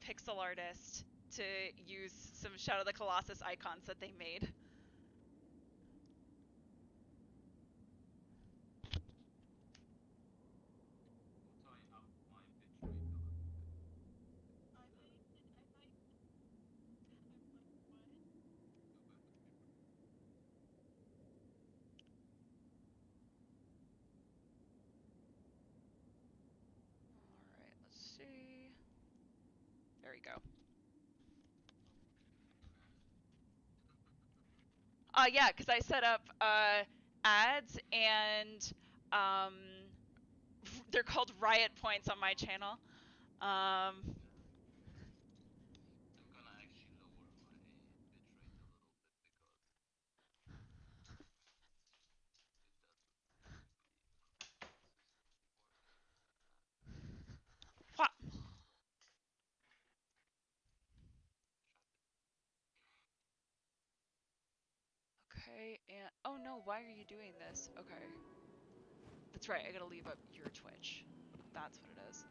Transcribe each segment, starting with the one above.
pixel artist to use some Shadow of the Colossus icons that they made. Alright, let's see. There we go. Yeah, because I set up ads and they're called riot points on my channel. What? Okay, and oh no, why are you doing this? Okay. That's right, I gotta leave up your Twitch. That's what it is.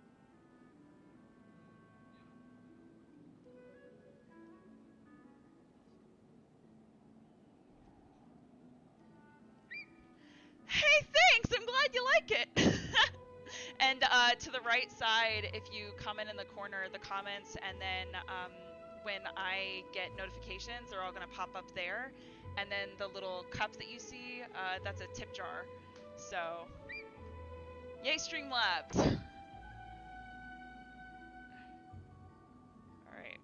Hey, thanks! I'm glad you like it! And to the right side, if you comment in the corner, the comments, and then when I get notifications, they're all gonna pop up there. And then the little cup that you see, that's a tip jar. So, yay Streamlabs! Alright.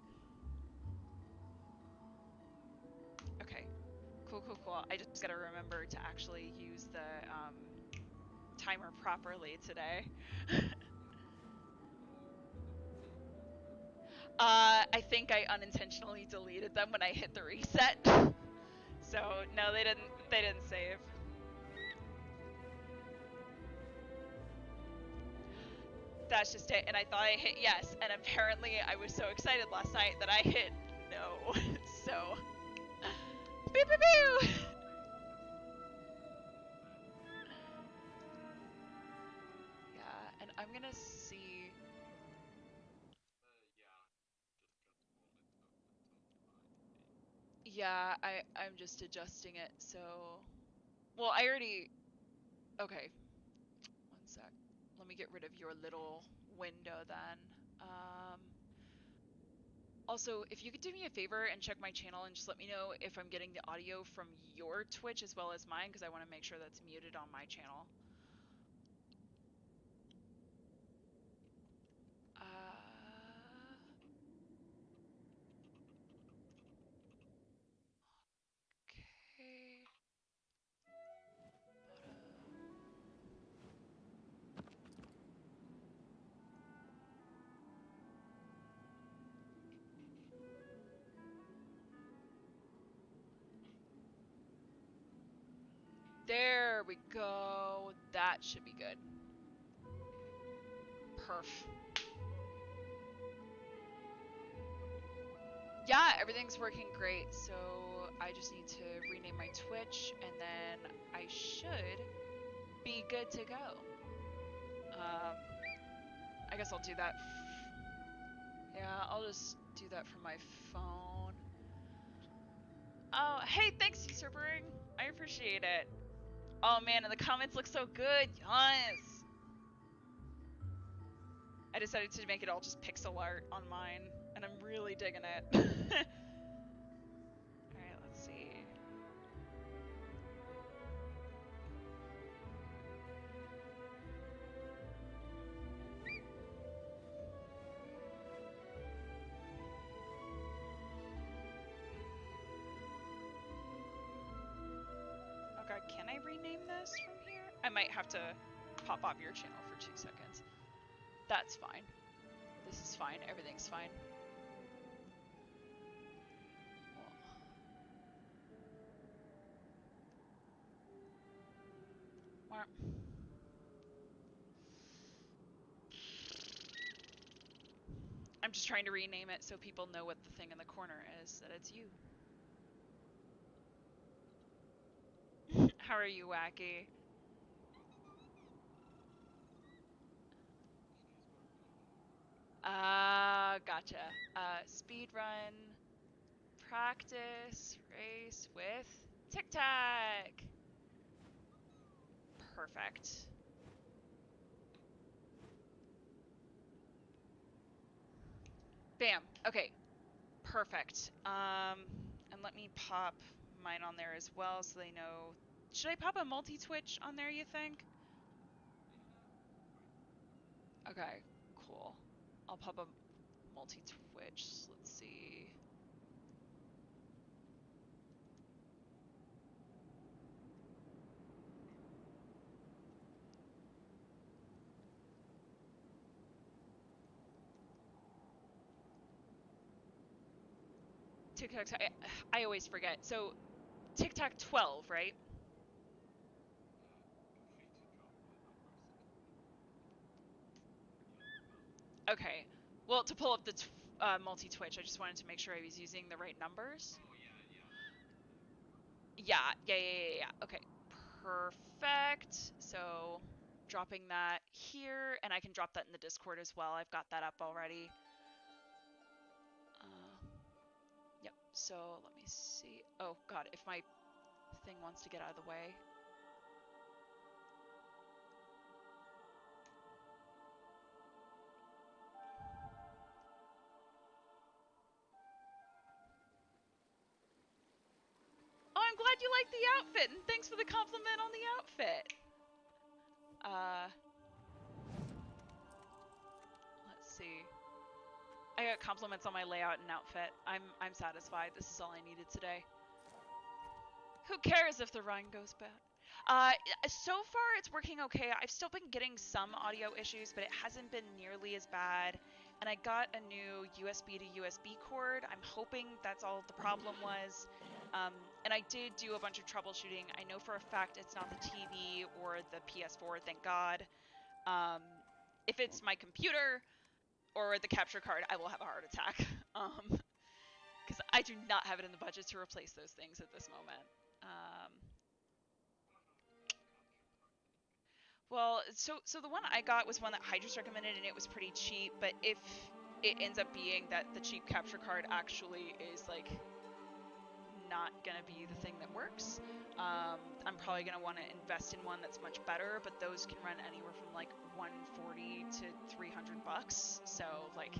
Okay. Cool, cool, cool. I just gotta remember to actually use the timer properly today. I think I unintentionally deleted them when I hit the reset. So no, they didn't save. That's just it. And I thought I hit yes, and apparently I was so excited last night that I hit no. So pew pew pew. Yeah, and I'm gonna see. Yeah, I'm just adjusting it. So, well, I already. Okay, one sec. Let me get rid of your little window then. Also, if you could do me a favor and check my channel and just let me know if I'm getting the audio from your Twitch as well as mine, because I want to make sure that's muted on my channel. Okay. There we go. That should be good. Perf. Yeah, everything's working great. So I just need to rename my Twitch and then I should be good to go. I guess I'll do that. Yeah, I'll just do that from my phone. Oh, hey, thanks, Usurpering. I appreciate it. Oh man, and the comments look so good. Yes. I decided to make it all just pixel art on mine, and I'm really digging it. Alright, let's see. Oh god, can I rename this from here? I might have to pop off your channel for 2 seconds. That's fine. This is fine. Everything's fine. I'm just trying to rename it so people know what the thing in the corner is, that it's you. How are you, Wacky? Gotcha. Speedrun, practice, race with TikTak. Perfect. Bam. Okay. Perfect. And let me pop mine on there as well so they know. Should I pop a multi-twitch on there, you think? Okay, cool. I'll pop a multi-twitch. Let's see. TikTok. I always forget. So TikTak12, right? Okay. Well, to pull up the multi-twitch, I just wanted to make sure I was using the right numbers. Yeah. Okay. Perfect. So dropping that here, and I can drop that in the Discord as well. I've got that up already. Yep. So let me see. Oh God, if my thing wants to get out of the way. Oh, I'm glad you like the outfit, and thanks for the compliment on the outfit. Let's see. I got compliments on my layout and outfit. I'm satisfied. This is all I needed today. Who cares if the run goes bad? Uh, so far it's working okay. I've still been getting some audio issues, but it hasn't been nearly as bad. And I got a new USB to USB cord. I'm hoping that's all the problem was. And I did do a bunch of troubleshooting. I know for a fact it's not the TV or the PS4, thank God. If it's my computer or the capture card, I will have a heart attack. Because I do not have it in the budget to replace those things at this moment. Well, so the one I got was one that Hydrus recommended, and it was pretty cheap. But if it ends up being that the cheap capture card actually is like not gonna be the thing that works, I'm probably gonna want to invest in one that's much better. But those can run anywhere from like 140 to 300 bucks. So like.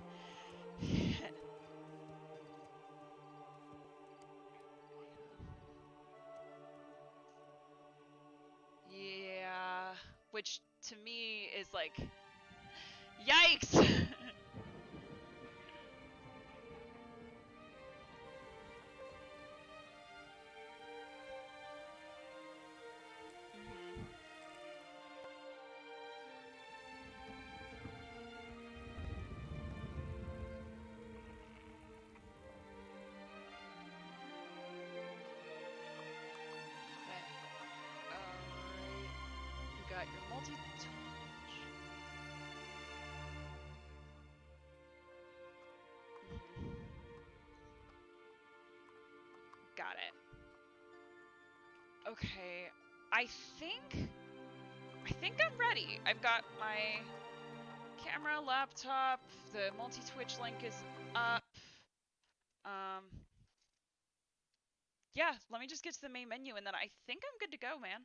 Yeah, which to me is like, yikes! Alright, you got your multi-touch. Got it. Okay, I think I'm ready. I've got my camera, laptop, the multi-twitch link is up. Um, yeah, let me just get to the main menu and then I think I'm good to go, man.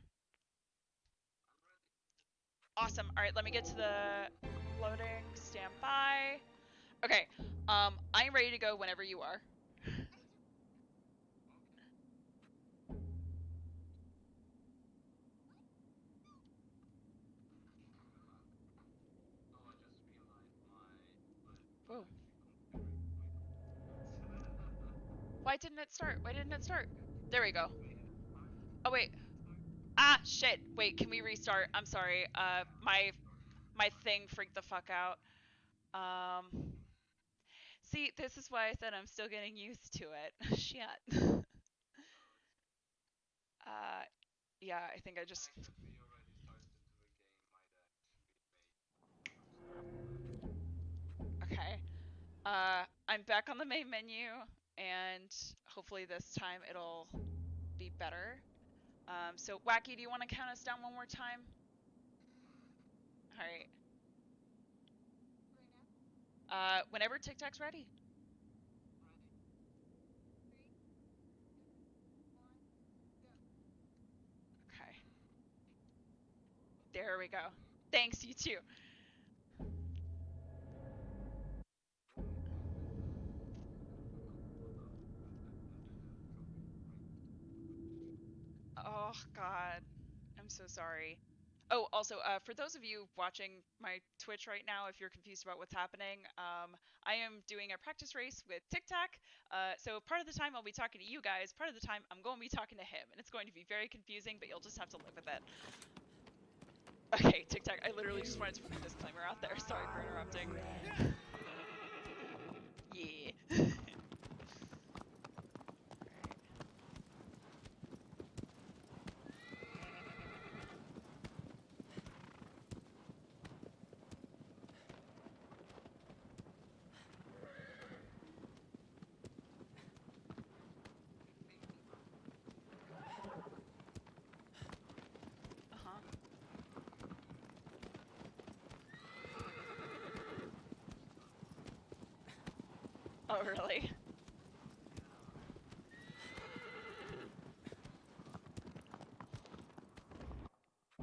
Awesome. All right, let me get to the loading. Stand by. Okay, I'm ready to go whenever you are. Whoa. Why didn't it start? Why didn't it start? There we go. Oh, wait. Ah, shit. Wait, can we restart? I'm sorry. My thing freaked the fuck out. Um, see, this is why I said I'm still getting used to it. Shit. Uh, yeah, I think I just... Okay. I'm back on the main menu, and hopefully this time it'll be better. So, Wacky, do you want to count us down one more time? Alright. Whenever TikTak's ready. Okay. There we go. Thanks, you too. Oh, God. I'm so sorry. Oh, also, for those of you watching my Twitch right now, if you're confused about what's happening, I am doing a practice race with TikTak. So part of the time I'll be talking to you guys, part of the time I'm going to be talking to him, and it's going to be very confusing, but you'll just have to live with it. Okay, TikTak, I literally just wanted to put a disclaimer out there. Sorry for interrupting. Yeah. Uh-huh. Oh, really?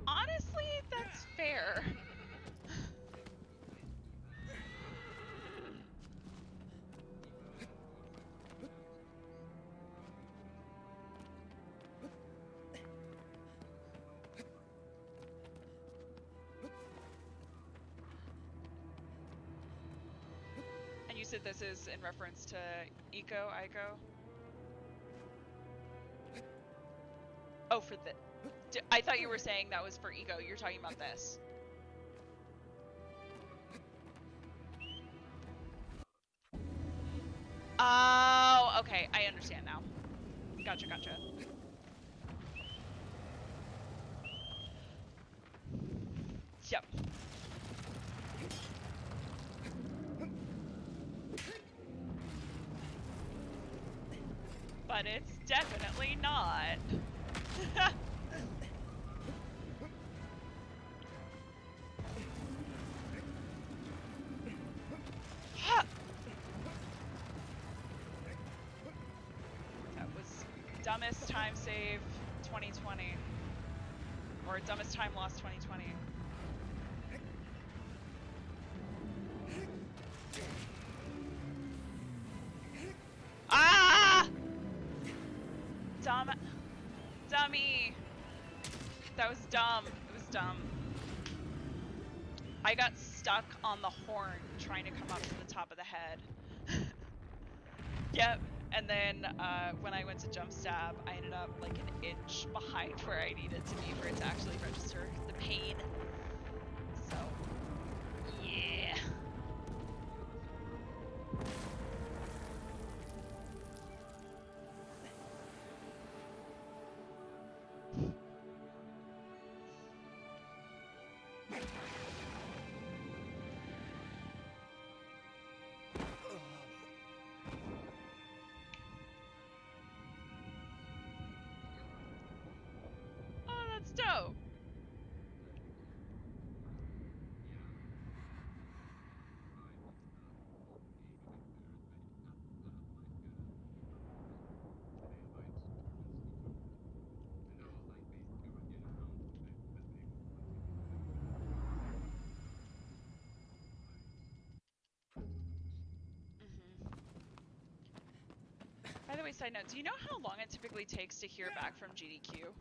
Honestly, that's fair. And you said this is in reference to Ico? Oh, for the... I thought you were saying that was for Eco. You're talking about this. Oh, okay. I understand now. Gotcha. Yep. But it's definitely not. That was dumbest time save 2020. Or dumbest time loss 2020. Ah! Dummy. That was dumb. It was dumb. I got stuck on the horn trying to come up to the top of the head. Yep. And then when I went to jump stab, I ended up like an inch behind where I needed to be for it to actually register the pain. So, yeah. Oh, that's dope. Mhm. By the way, side note, do you know how long it typically takes to hear back from GDQ?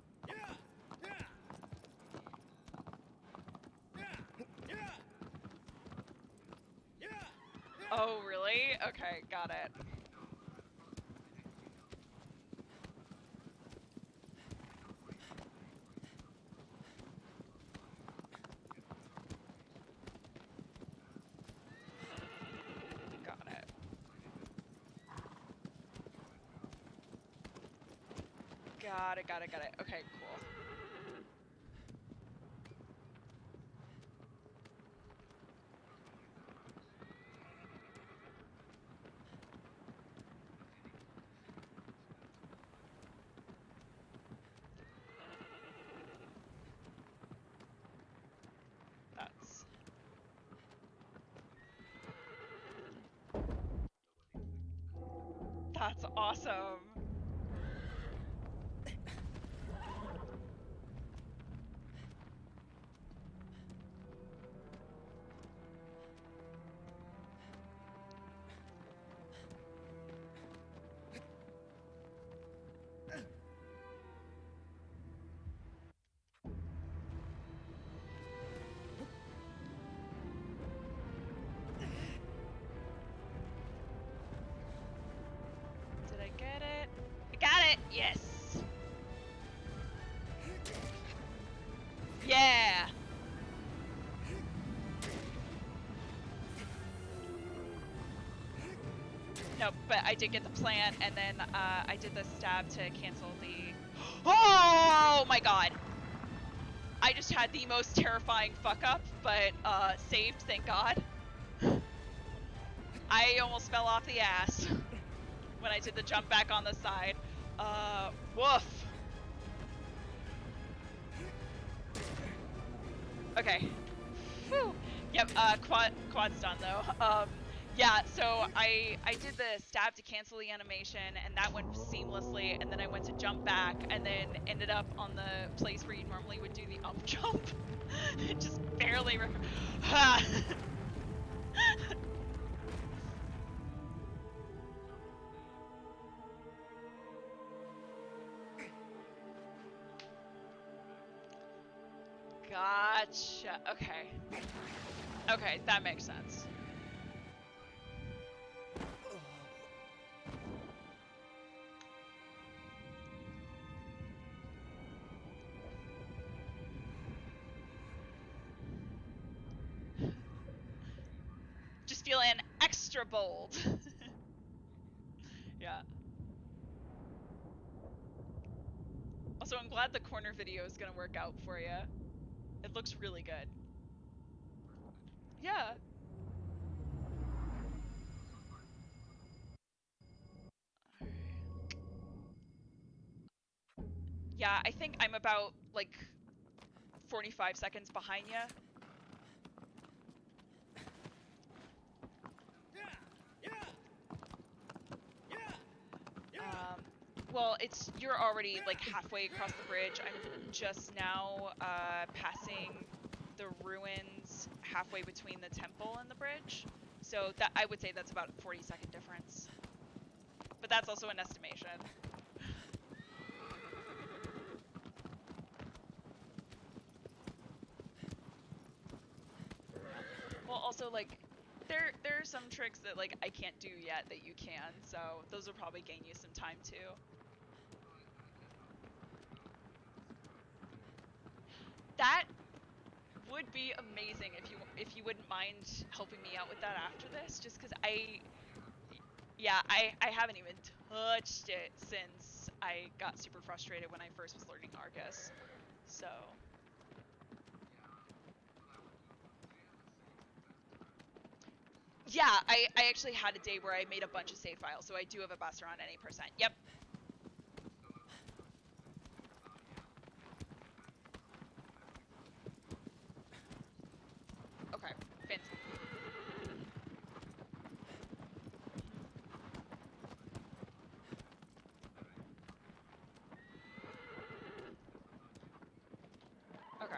Oh, really? Okay, got it. Got it. Got it. Okay, cool. That's... That's awesome. Did I get it? I got it! Yes! Yeah! Nope, but I did get the plant, and then I did the stab to cancel the... Oh my god! I just had the most terrifying fuck up, but saved, thank god. I almost fell off the ass when I did the jump back on the side. Woof. Okay. Whew. Yep, quad's done though. Yeah, so I did the stab to cancel the animation, and that went seamlessly, and then I went to jump back, and then ended up on the place where you normally would do the up jump. Just barely Gotcha. Okay. Okay, that makes sense. Just feeling extra bold. Yeah. Also, I'm glad the corner video is gonna work out for you. It looks really good. Yeah. Yeah, I think I'm about, like, 45 seconds behind you. Well, you're already, like, halfway across the bridge. I'm just now, passing the ruins halfway between the temple and the bridge. So that, I would say that's about a 40-second difference. But that's also an estimation. Well, also, like, there are some tricks that, like, I can't do yet that you can, so those will probably gain you some time too. That would be amazing if you wouldn't mind helping me out with that after this, just because yeah, I haven't even touched it since I got super frustrated when I first was learning Argus. So yeah, I actually had a day where I made a bunch of save files, so I do have a bus around any percent. Yep. Okay, fancy. Okay.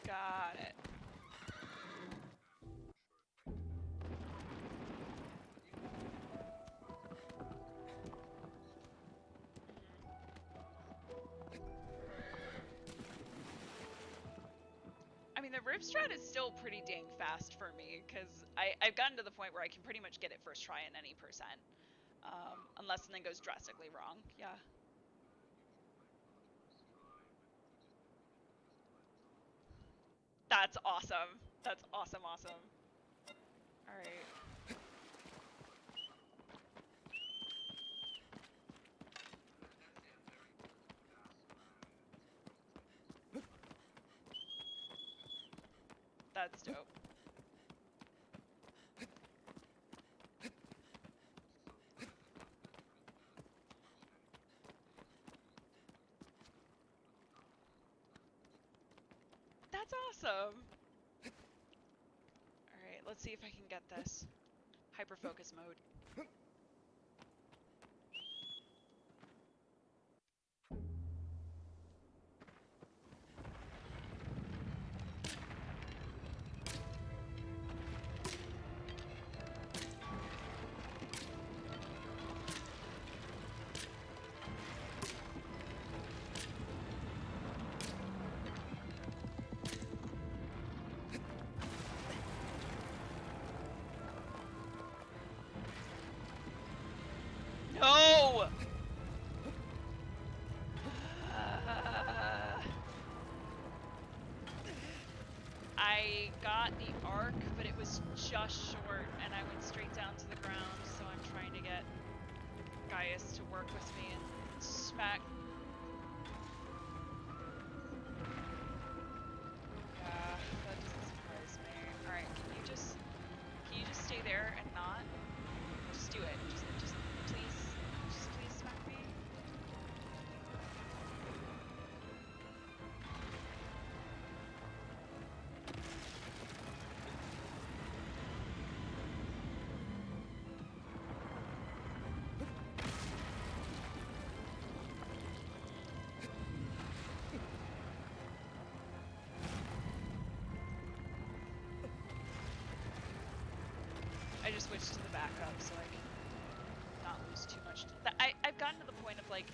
Got it. I mean, the rip strat is still pretty dang fast for me, because I've gotten to the point where I can pretty much get it first try in any percent. Unless something goes drastically wrong. Yeah. That's awesome. That's awesome, awesome. Alright. That's dope. That's awesome. Alright, let's see if I can get this. Hyper-focus mode. No! I got the arc, but it was just short, and I went straight down to the ground, so I'm trying to get Gaius to work with me and smack. Yeah, that doesn't surprise me. Alright, can you just stay there and not? Just do it. Just please smack me. I just switched to the backup so I can not lose too much. I've gotten to the point of like,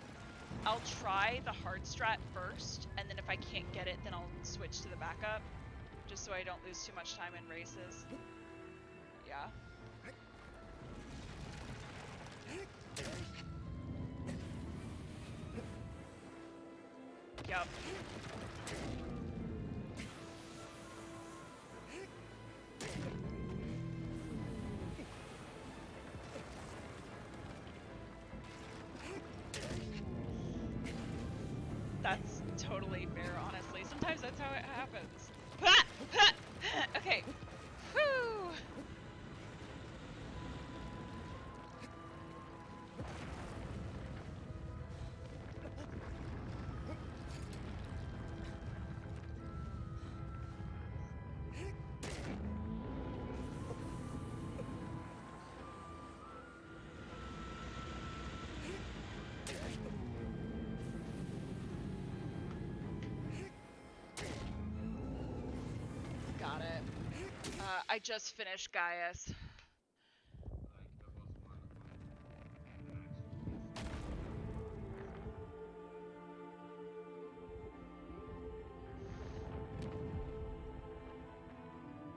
I'll try the hard strat first, and then if I can't get it, then I'll switch to the backup, just so I don't lose too much time in races. Yeah. Yup. That's totally fair, honestly. Sometimes that's how it happens. Okay. Whew. Got it. I just finished Gaius.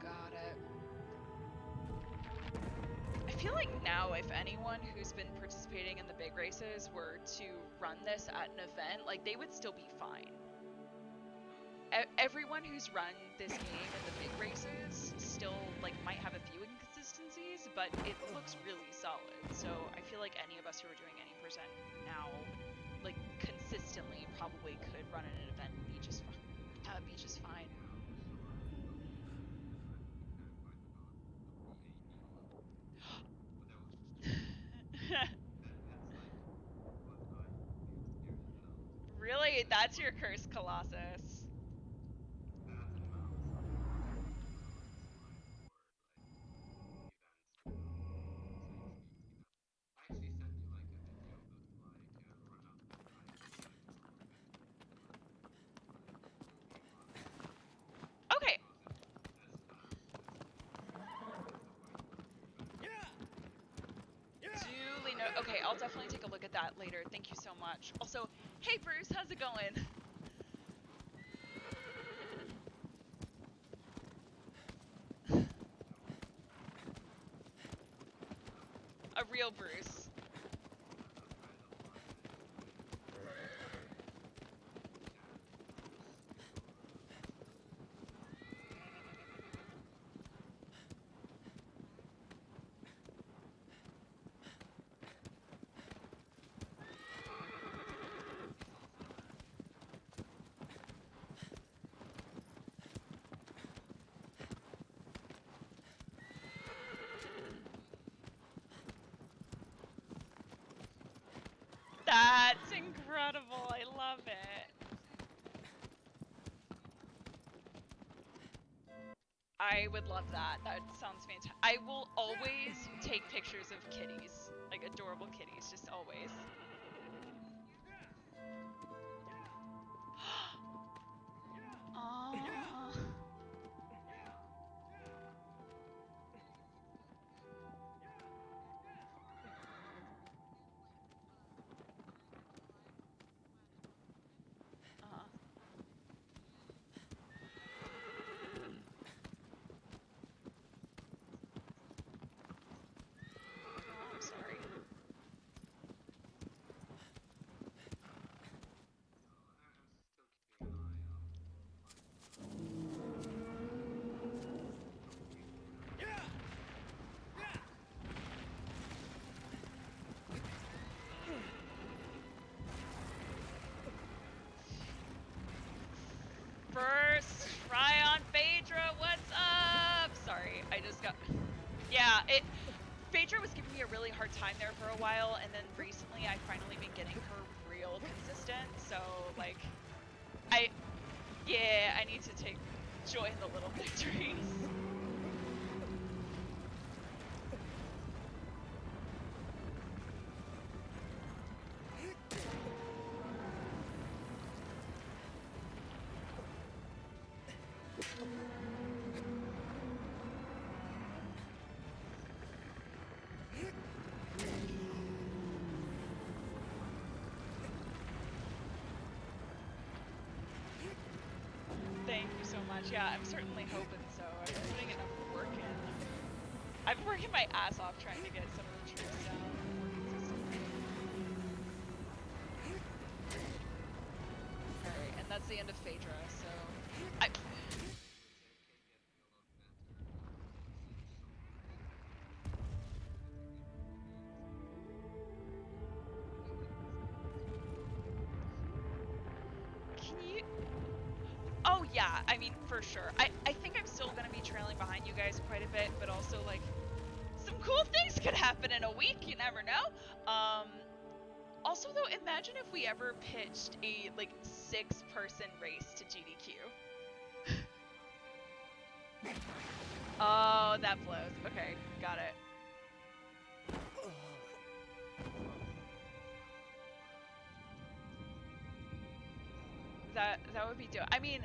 Got it. I feel like now, if anyone who's been participating in the big races were to run this at an event, like, they would still be fine. Everyone who's run this game in the big races still, like, might have a few inconsistencies, but it looks really solid. So I feel like any of us who are doing any percent now, like, consistently probably could run an event and be just fine. Really? That's your curse, Colossus. Okay. Duly no. Okay, I'll definitely take a look at that later. Thank you so much. Also, hey Bruce, how's it going? A real Bruce. That's incredible. I love it. I would love that. That sounds fantastic. I will always take pictures of kitties, like adorable kitties, just always. Aww. Uh, oh, I'm sorry. First try on Phaedra, what's up? Sorry, I just got... Yeah, Phaedra was giving me a really hard time there for a while, and then recently I finally been getting her real consistent, so, like, yeah, I need to take joy in the little victories. Thank you so much. Yeah, I'm certainly hoping so. I've been putting enough work in. I've been working my ass off trying to get some of the troops down more consistently. Alright, and that's the end of Phaedra, so... Can you... Oh yeah, I mean, for sure. I think I'm still gonna be trailing behind you guys quite a bit, but also, like, some cool things could happen in a week, you never know. Also though, imagine if we ever pitched a, like, 6-person race to GDQ. Oh, that blows. Okay, got it. That would be dope. I mean,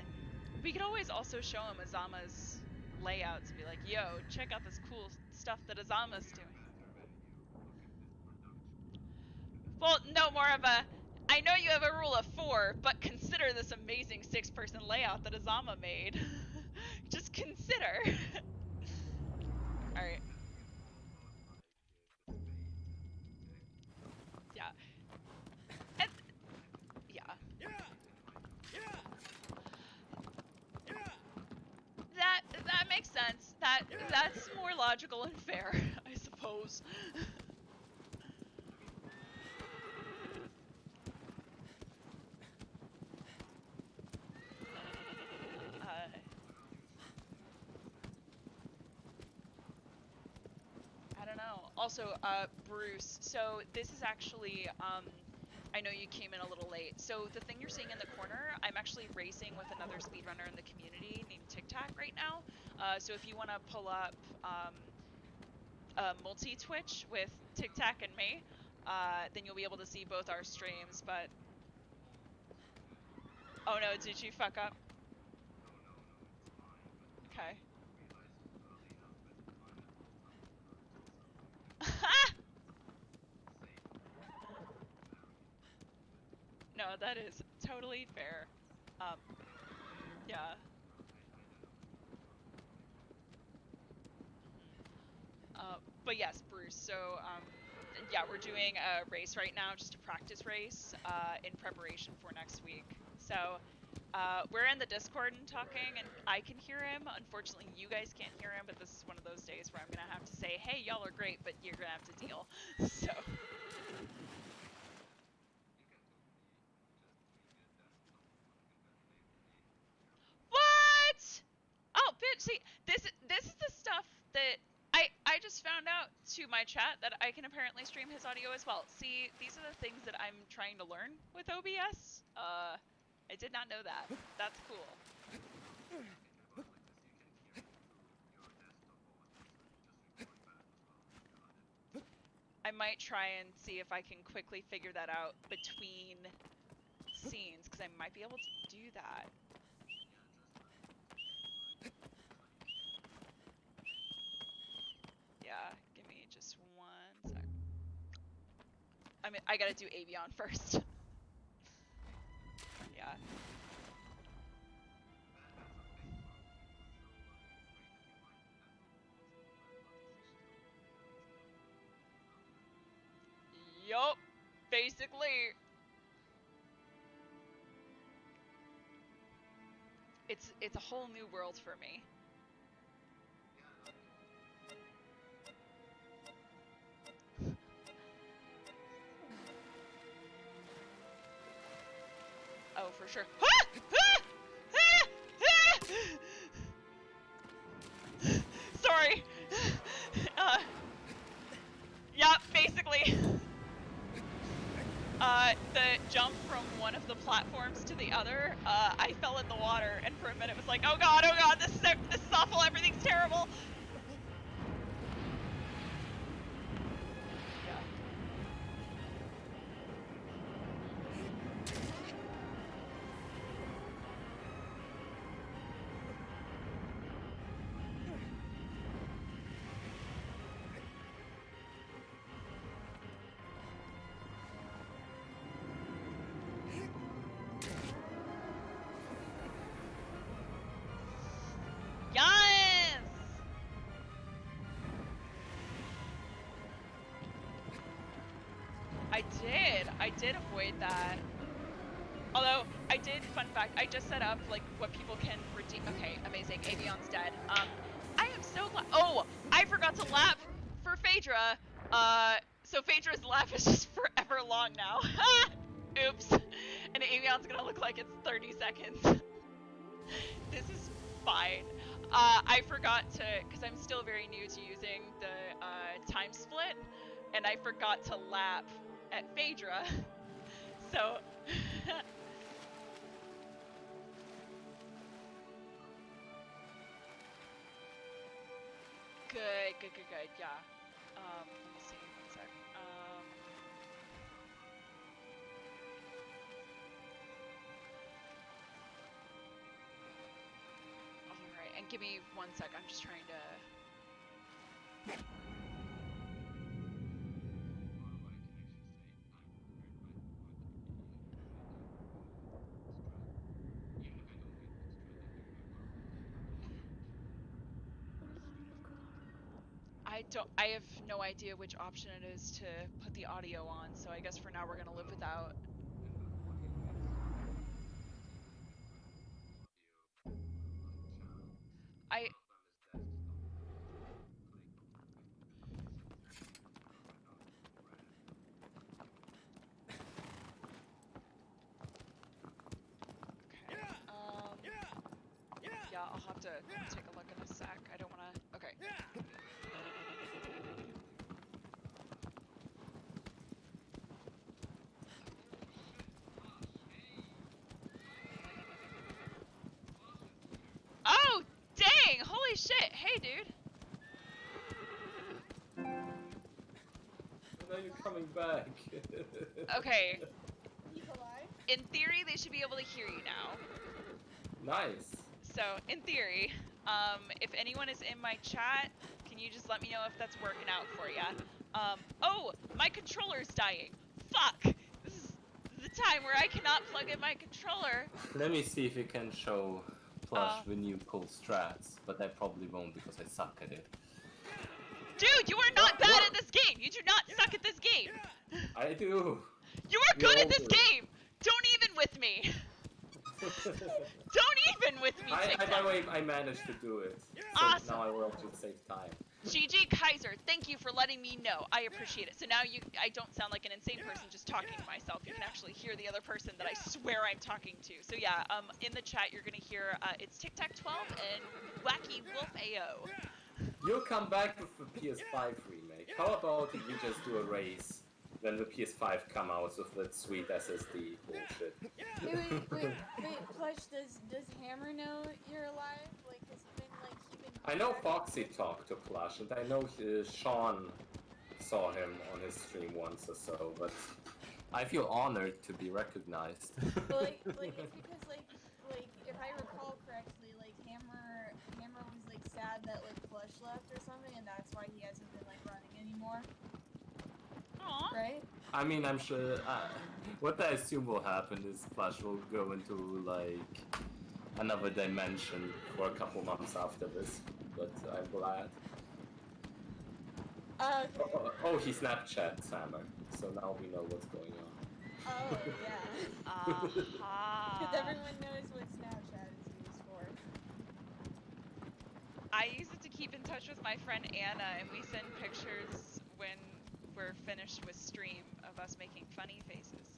we could always also show him Azama's layouts and be like, yo, check out this cool stuff that Azama's doing. Well, no, more of a, I know you have a rule of 4, but consider this amazing 6-person layout that Azama made. Just consider. Alright. Yeah. And, yeah. That makes sense. That's more logical and fair, I suppose. I don't know. Also, Bruce, so this is actually, I know you came in a little late. So the thing you're seeing in the corner, I'm actually racing with another speedrunner in the community named TikTak right now. So if you want to pull up multi-Twitch with TikTak and me, then you'll be able to see both our streams, but... Oh no, did you fuck up? Okay. No, that is totally fair. Yeah. But yes, Bruce, so, yeah, we're doing a race right now, just a practice race, in preparation for next week. So, we're in the Discord and talking, and I can hear him. Unfortunately, you guys can't hear him, but this is one of those days where I'm gonna have to say, hey, y'all are great, but you're gonna have to deal. So... What? Oh, bitch, see, this is the stuff that I just found out to my chat that I can apparently stream his audio as well. See, these are the things that I'm trying to learn with OBS. I did not know that. That's cool. I might try and see if I can quickly figure that out between scenes, because I might be able to do that. Yeah, give me just 1 sec. I gotta do Avion first. Yeah. Yup. Basically. It's a whole new world for me. Oh, for sure. Sorry. Yeah, basically. The jump from one of the platforms to the other, I fell in the water, and for a minute was like, oh god, this is awful, everything's terrible. Yeah. Yes! I did avoid that. Although, I did, fun fact, I just set up, like, what people can redeem. Okay, amazing, Avion's dead. I am so glad. Oh, I forgot to lap for Phaedra. So Phaedra's lap is just forever long now. Oops. And Avion's gonna look like it's 30 seconds. This is fine. I forgot to, because I'm still very new to using the time split, and I forgot to lap at Phaedra. So. Good, yeah. Let me see, 1 sec. Alright, and give me 1 sec, I'm just trying to... I have no idea which option it is to put the audio on, so I guess for now we're gonna live without. Yeah, I'll have to take a look in a sec. I don't wanna... Okay. Oh, dang! Holy shit! Hey, dude! Now you're coming back. Okay. In theory, they should be able to hear you now. Nice. So, in theory, if anyone is in my chat, can you just let me know if that's working out for ya? Oh, my controller's dying. Fuck! This is the time where I cannot plug in my controller. Let me see if you can show Plush when you pull strats, but I probably won't because I suck at it. Dude, you are not bad at this game! You do not suck at this game! I do! You are good at this game! Don't even with me! Don't even with me, TikTok! By the way, I managed to do it. So awesome! Now I will just save time. GG Kaiser, thank you for letting me know. I appreciate it. So now I don't sound like an insane person just talking to myself. You can actually hear the other person that I swear I'm talking to. So yeah, in the chat you're gonna hear, it's TikTak12 and Wacky Wolf AO. You'll come back with the PS5 remake. How about you just do a race when the PS5 come out with that sweet SSD bullshit? Wait, Plush, does Hammer know you're alive? Like, has he been, I know Foxy talked to Plush, and I know Sean saw him on his stream once or so, but I feel honored to be recognized. Like it's because like if I recall correctly, like Hammer was like sad that like Flush left or something, and that's why he hasn't been like running anymore. Aww. Right? I mean, I'm sure. What I assume will happen is Flash will go into like another dimension for a couple months after this. But I'm glad. Okay. Oh, he Snapchats Hammer, so now we know what's going on. Oh yeah. Aha. Because everyone knows what Snapchat is used for. I use it to keep in touch with my friend Anna, and we send pictures when we're finished with stream of us making funny faces.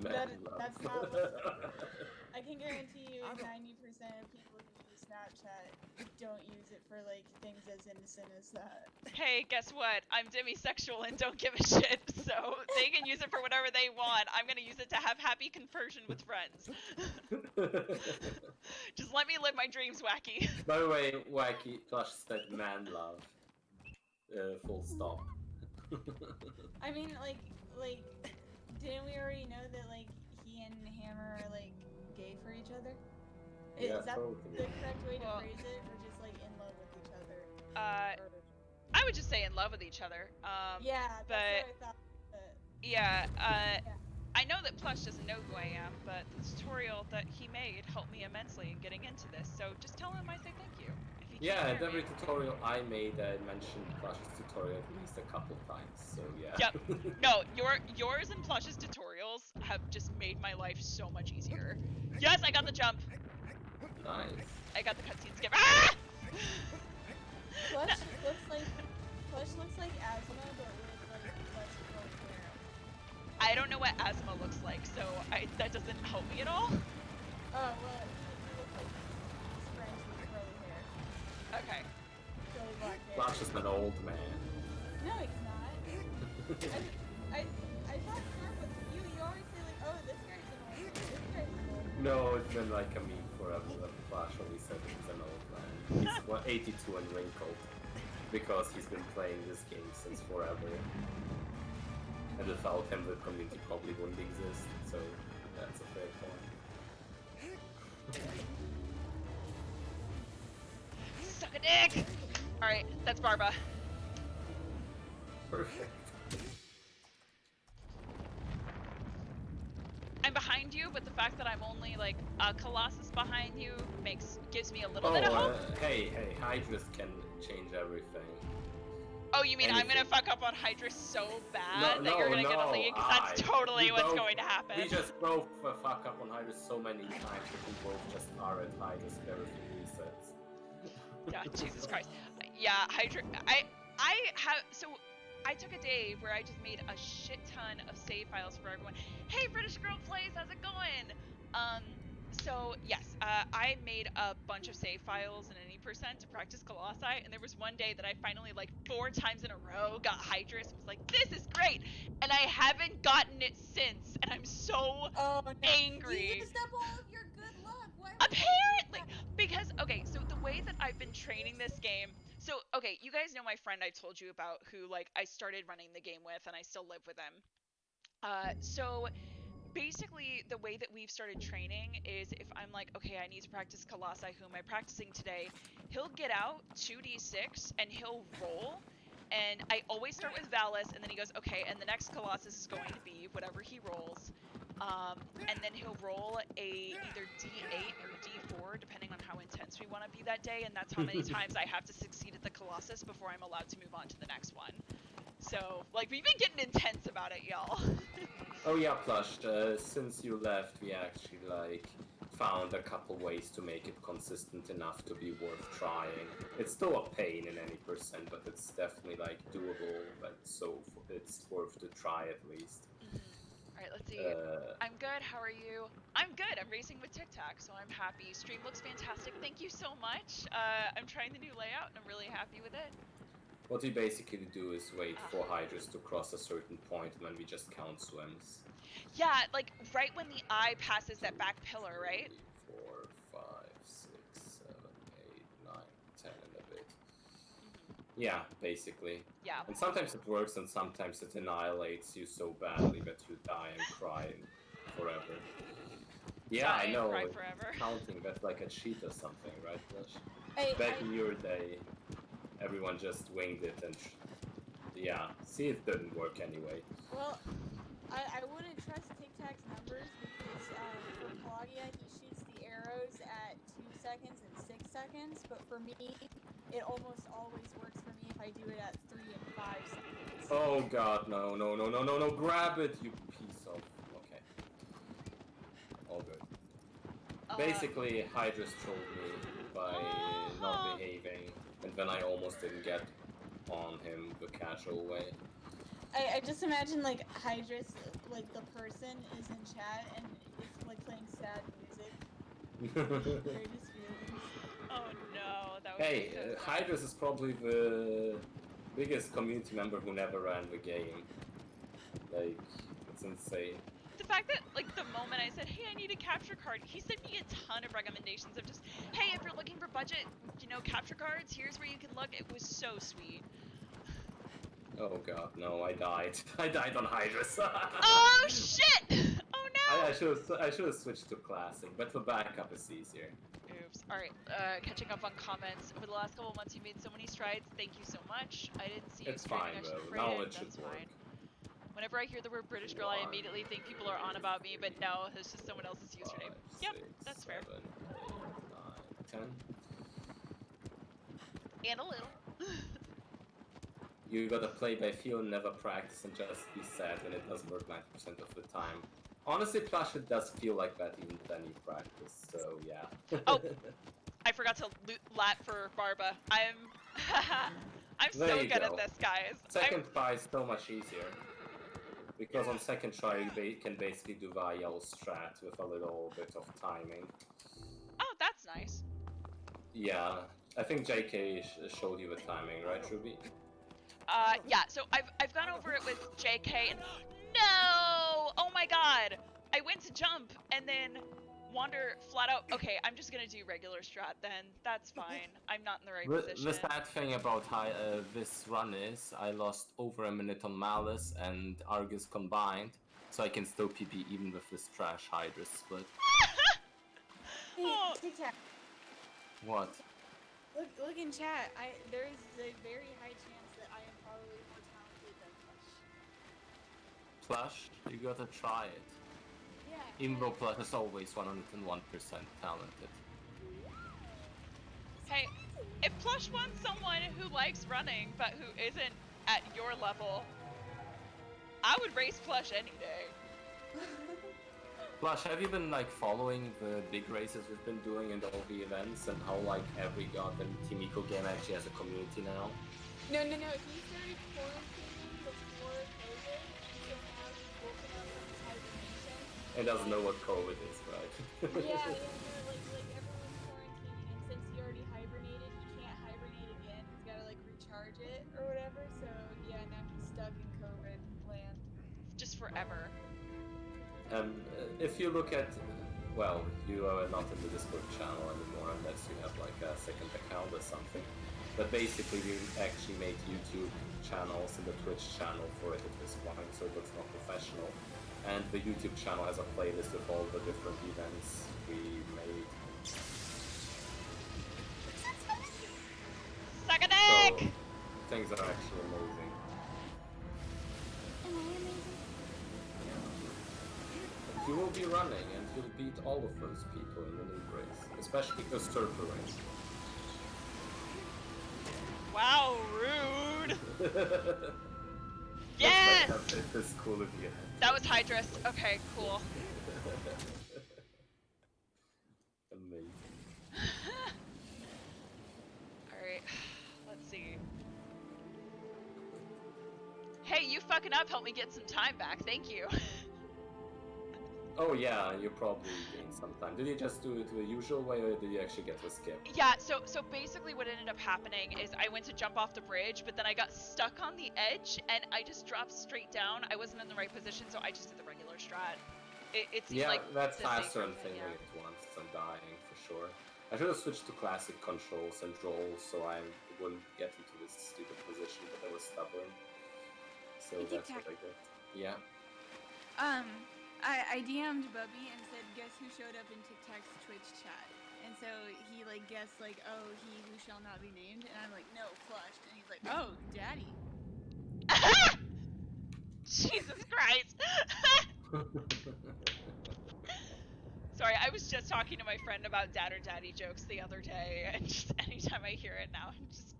That's not I can guarantee you 90% of people who use Snapchat don't use it for like things as innocent as that. Hey, guess what? I'm demisexual and don't give a shit, so they can use it for whatever they want. I'm gonna use it to have happy conversion with friends. Just let me live my dreams, Wacky. By the way, Wacky Flash said man love. Full stop. I mean, like, didn't we already know that like he and Hammer are like gay for each other? Yeah, Is that totally. the correct way to Well, phrase it, or just like in love with each other? I would just say in love with each other. Yeah, that's but what I thought. But, yeah, yeah. I know that Plush doesn't know who I am, but the tutorial that he made helped me immensely in getting into this. So just tell him I say thank you. If he Yeah, can't and hear every me. tutorial I made, I mentioned Flash's tutorial at least a couple times, so yeah. Yep. No, yours and Plush's tutorials have just made my life so much easier. Yes, I got the jump. Nice. I got the cutscene skip. Ah! Plush looks like Asma, but with like less curly hair. I don't know what asthma looks like, so that doesn't help me at all. Oh well, he looks like he's friends with curly hair, Okay. curly black hair. Flash is an old man. No, he's not. I thought you always say like, oh, this guy's an old man. This guy's an old man. No, it's been like a meme forever that Flash always said he's an old man. He's 82 and wrinkled. Because he's been playing this game since forever. And without him the community probably wouldn't exist, so that's a fair point. Suck a dick! Alright, that's Barba. Perfect. I'm behind you, but the fact that I'm only like a Colossus behind you gives me a little bit of hope. Hey, Hydras can change everything. Oh, you mean Anything. I'm gonna fuck up on Hydra so bad that No, you're gonna get a no, lead? Because that's totally what's both- going to happen. We just both fuck up on Hydras so many times that we both just are at Hydras and everything resets. Yeah, Jesus Christ. Yeah, Hydra. I took a day where I just made a shit ton of save files for everyone. Hey, British Girl Plays, how's it going? So yes, I made a bunch of save files in any percent to practice Colossi, and there was one day that I finally, like 4 times in a row, got Hydrus and was like, this is great! And I haven't gotten it since, and I'm so angry. You used up all of your good luck. Why would Apparently! Because, okay, so the way that I've been training this game, so, okay, you guys know my friend I told you about who, like, I started running the game with and I still live with him. So, basically, the way that we've started training is if I'm like, okay, I need to practice Colossi, who am I practicing today? He'll get out 2d6 and he'll roll. And I always start with Valis, and then he goes, okay, and the next Colossus is going to be whatever he rolls. And then he'll roll either D8 or D4, depending on how intense we want to be that day, and that's how many times I have to succeed at the Colossus before I'm allowed to move on to the next one. So, like, we've been getting intense about it, y'all. Oh yeah, Plush, since you left, we actually, like, found a couple ways to make it consistent enough to be worth trying. It's still a pain in any percent, but it's definitely, like, doable, but so it's worth to try at least. Alright, let's see. I'm good, how are you? I'm good, I'm racing with TikTak, so I'm happy. Stream looks fantastic, thank you so much. I'm trying the new layout, and I'm really happy with it. What we basically do is wait for Hydras to cross a certain point, and then we just count swims. Yeah, like, right when the eye passes that back pillar, right? 3, 4, 5, 6, 7, 8, 9, 10 and a bit. Yeah, basically. Yeah. And sometimes it works, and sometimes it annihilates you so badly that you die and cry forever. Yeah, Die I and know. cry It's forever. counting that's like a cheat or something, right, Flush? I, Back I in your day, everyone just winged it, and yeah, see, it didn't work anyway. well, I wouldn't trust TikTak's numbers because for Pelagia he shoots the arrows at 2 seconds and 6 seconds, but for me it almost always works for me if I do it at 3 and 5 seconds. Oh god, no, no, no, no, no, no, grab it, you piece of... Okay. All good. Basically, Hydra's trolled me by not behaving, and then I almost didn't get on him the casual way. I just imagine like Hydrus, like the person is in chat and it's like playing sad music. Greatest feelings. Oh no, that would Hey, be so sad. Hydrus is probably the biggest community member who never ran the game. Like, it's insane. The fact that, like, the moment I said, hey, I need a capture card, he sent me a ton of recommendations of just, hey, if you're looking for budget, you know, capture cards, here's where you can look. It was so sweet. Oh god, no, I died. I died on Hydrus. Oh, shit! Oh, no! I should have switched to classic, but the backup is easier. Oops. Alright, catching up on comments. Over the last couple months, you made so many strides. Thank you so much. I didn't see you It's fine, streaming. I should have though. rated. Now it should That's work. fine. Whenever I hear the word British girl, I immediately think people are on about me, but no, it's just someone else's username. 5, Yep, 6, that's fair. 7, 8, 9, 10. And a little. You gotta play by feel, never practice, and just be sad when it doesn't work 90% of the time. Honestly, Plush, it does feel like that even then you practice, so yeah. Oh, I forgot to lat for Barba. I'm so good at this, guys. Second try is so much easier. Because on second try you can basically do the yellow strat with a little bit of timing. Oh, that's nice. Yeah, I think JK showed you the timing, right, Ruby? Yeah, so I've gone over it with JK and no! Oh my god! I went to jump and then Wander flat out, okay, I'm just gonna do regular strat then. That's fine. I'm not in the right position. The sad thing about this run is I lost over a minute on Malice and Argus combined, so I can still PP even with this trash Hydra split. Hey, Oh. TikTak. What? Look in chat. There is a very high chance that I am probably more talented than Plush. Plush, you gotta try it. Yeah. Even though Plush is always 101% talented. Hey, if Plush wants someone who likes running but who isn't at your level, I would race Plush any day. Plush, have you been like following the big races we've been doing and all the events and how like every goddamn Team Eco game actually has a community now? No. He started quarantining before COVID, so now he's woken up from his hibernation. It doesn't know what COVID is, right? Yeah, like everyone's quarantining, and since he already hibernated, he can't hibernate again. He's gotta like recharge it or whatever. So yeah, now he's stuck in COVID land. Just forever. If you look at, well, you are not in the Discord channel anymore unless you have like a second account or something. But basically, we actually made YouTube channels and the Twitch channel for it at this point, so it looks more professional. And the YouTube channel has a playlist with all the different events we made. Suck a dick! So, things are actually amazing. Am I amazing? You will be running and you'll beat all of those people in the league race, especially the Sturper race. Wow, rude! Yes! That's cool of you. That was Hydrus. Okay, cool. Amazing. Alright, let's see. Hey, you fucking up helped me get some time back. Thank you. Oh yeah, you probably gained some time. Did you just do it the usual way or did you actually get to skip? Yeah, so basically what ended up happening is I went to jump off the bridge, but then I got stuck on the edge and I just dropped straight down. I wasn't in the right position, so I just did the regular strat. It seemed Yeah, like that's the faster safer than thing, fingering it once than dying, for sure. I should have switched to classic controls and rolls so I wouldn't get into this stupid position, but I was stubborn. So Hey, that's TikTak. what I did. Yeah. I DM'd Bubby and said, guess who showed up in TikTak's Twitch chat? And so he like guessed like, oh, he who shall not be named, and I'm like, no, flushed, and he's like, oh, daddy. Jesus Christ. Sorry, I was just talking to my friend about dad or daddy jokes the other day, and just anytime I hear it now, I'm just.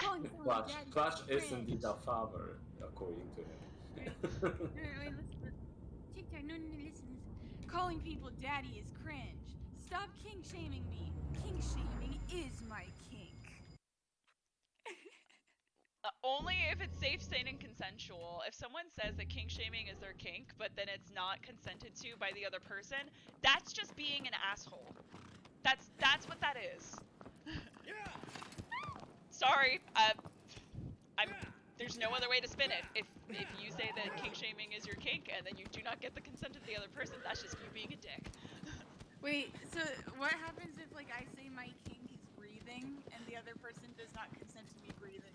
Calling someone daddy Flash is cringe. indeed a father, according to him. Wait, listen. TikTok, no, listen. Calling people daddy is cringe. Stop kink shaming me. Kink shaming is my kink. Only if it's safe, sane, and consensual. If someone says that kink shaming is their kink, but then it's not consented to by the other person, that's just being an asshole. That's what that is. Sorry, there's no other way to spin it. If you say that kink shaming is your kink and then you do not get the consent of the other person, that's just you being a dick. Wait, so what happens if like I say my kink is breathing and the other person does not consent to me breathing?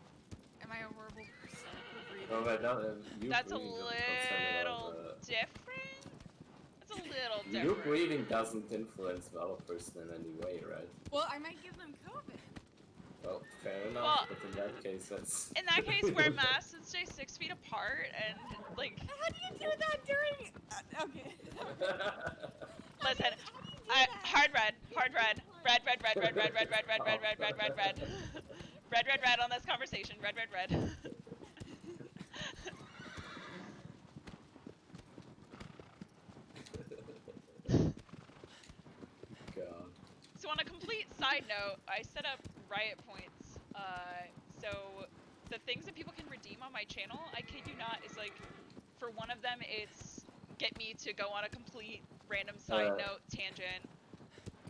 Am I a horrible person for breathing? Oh, right now, That's a little different. That's a little different. You breathing doesn't influence the other person in any way, right? Well, I might give them COVID. Well, fair enough, Well, but in that case, that's... In that case, wear masks and stay 6 feet apart, and like. How do you do that during? Okay. Listen, hard red on this conversation. Red. God. So on a complete side note, I set up riot points. So the things that people can redeem on my channel, I kid you not, is like, for one of them, it's get me to go on a complete random side note tangent.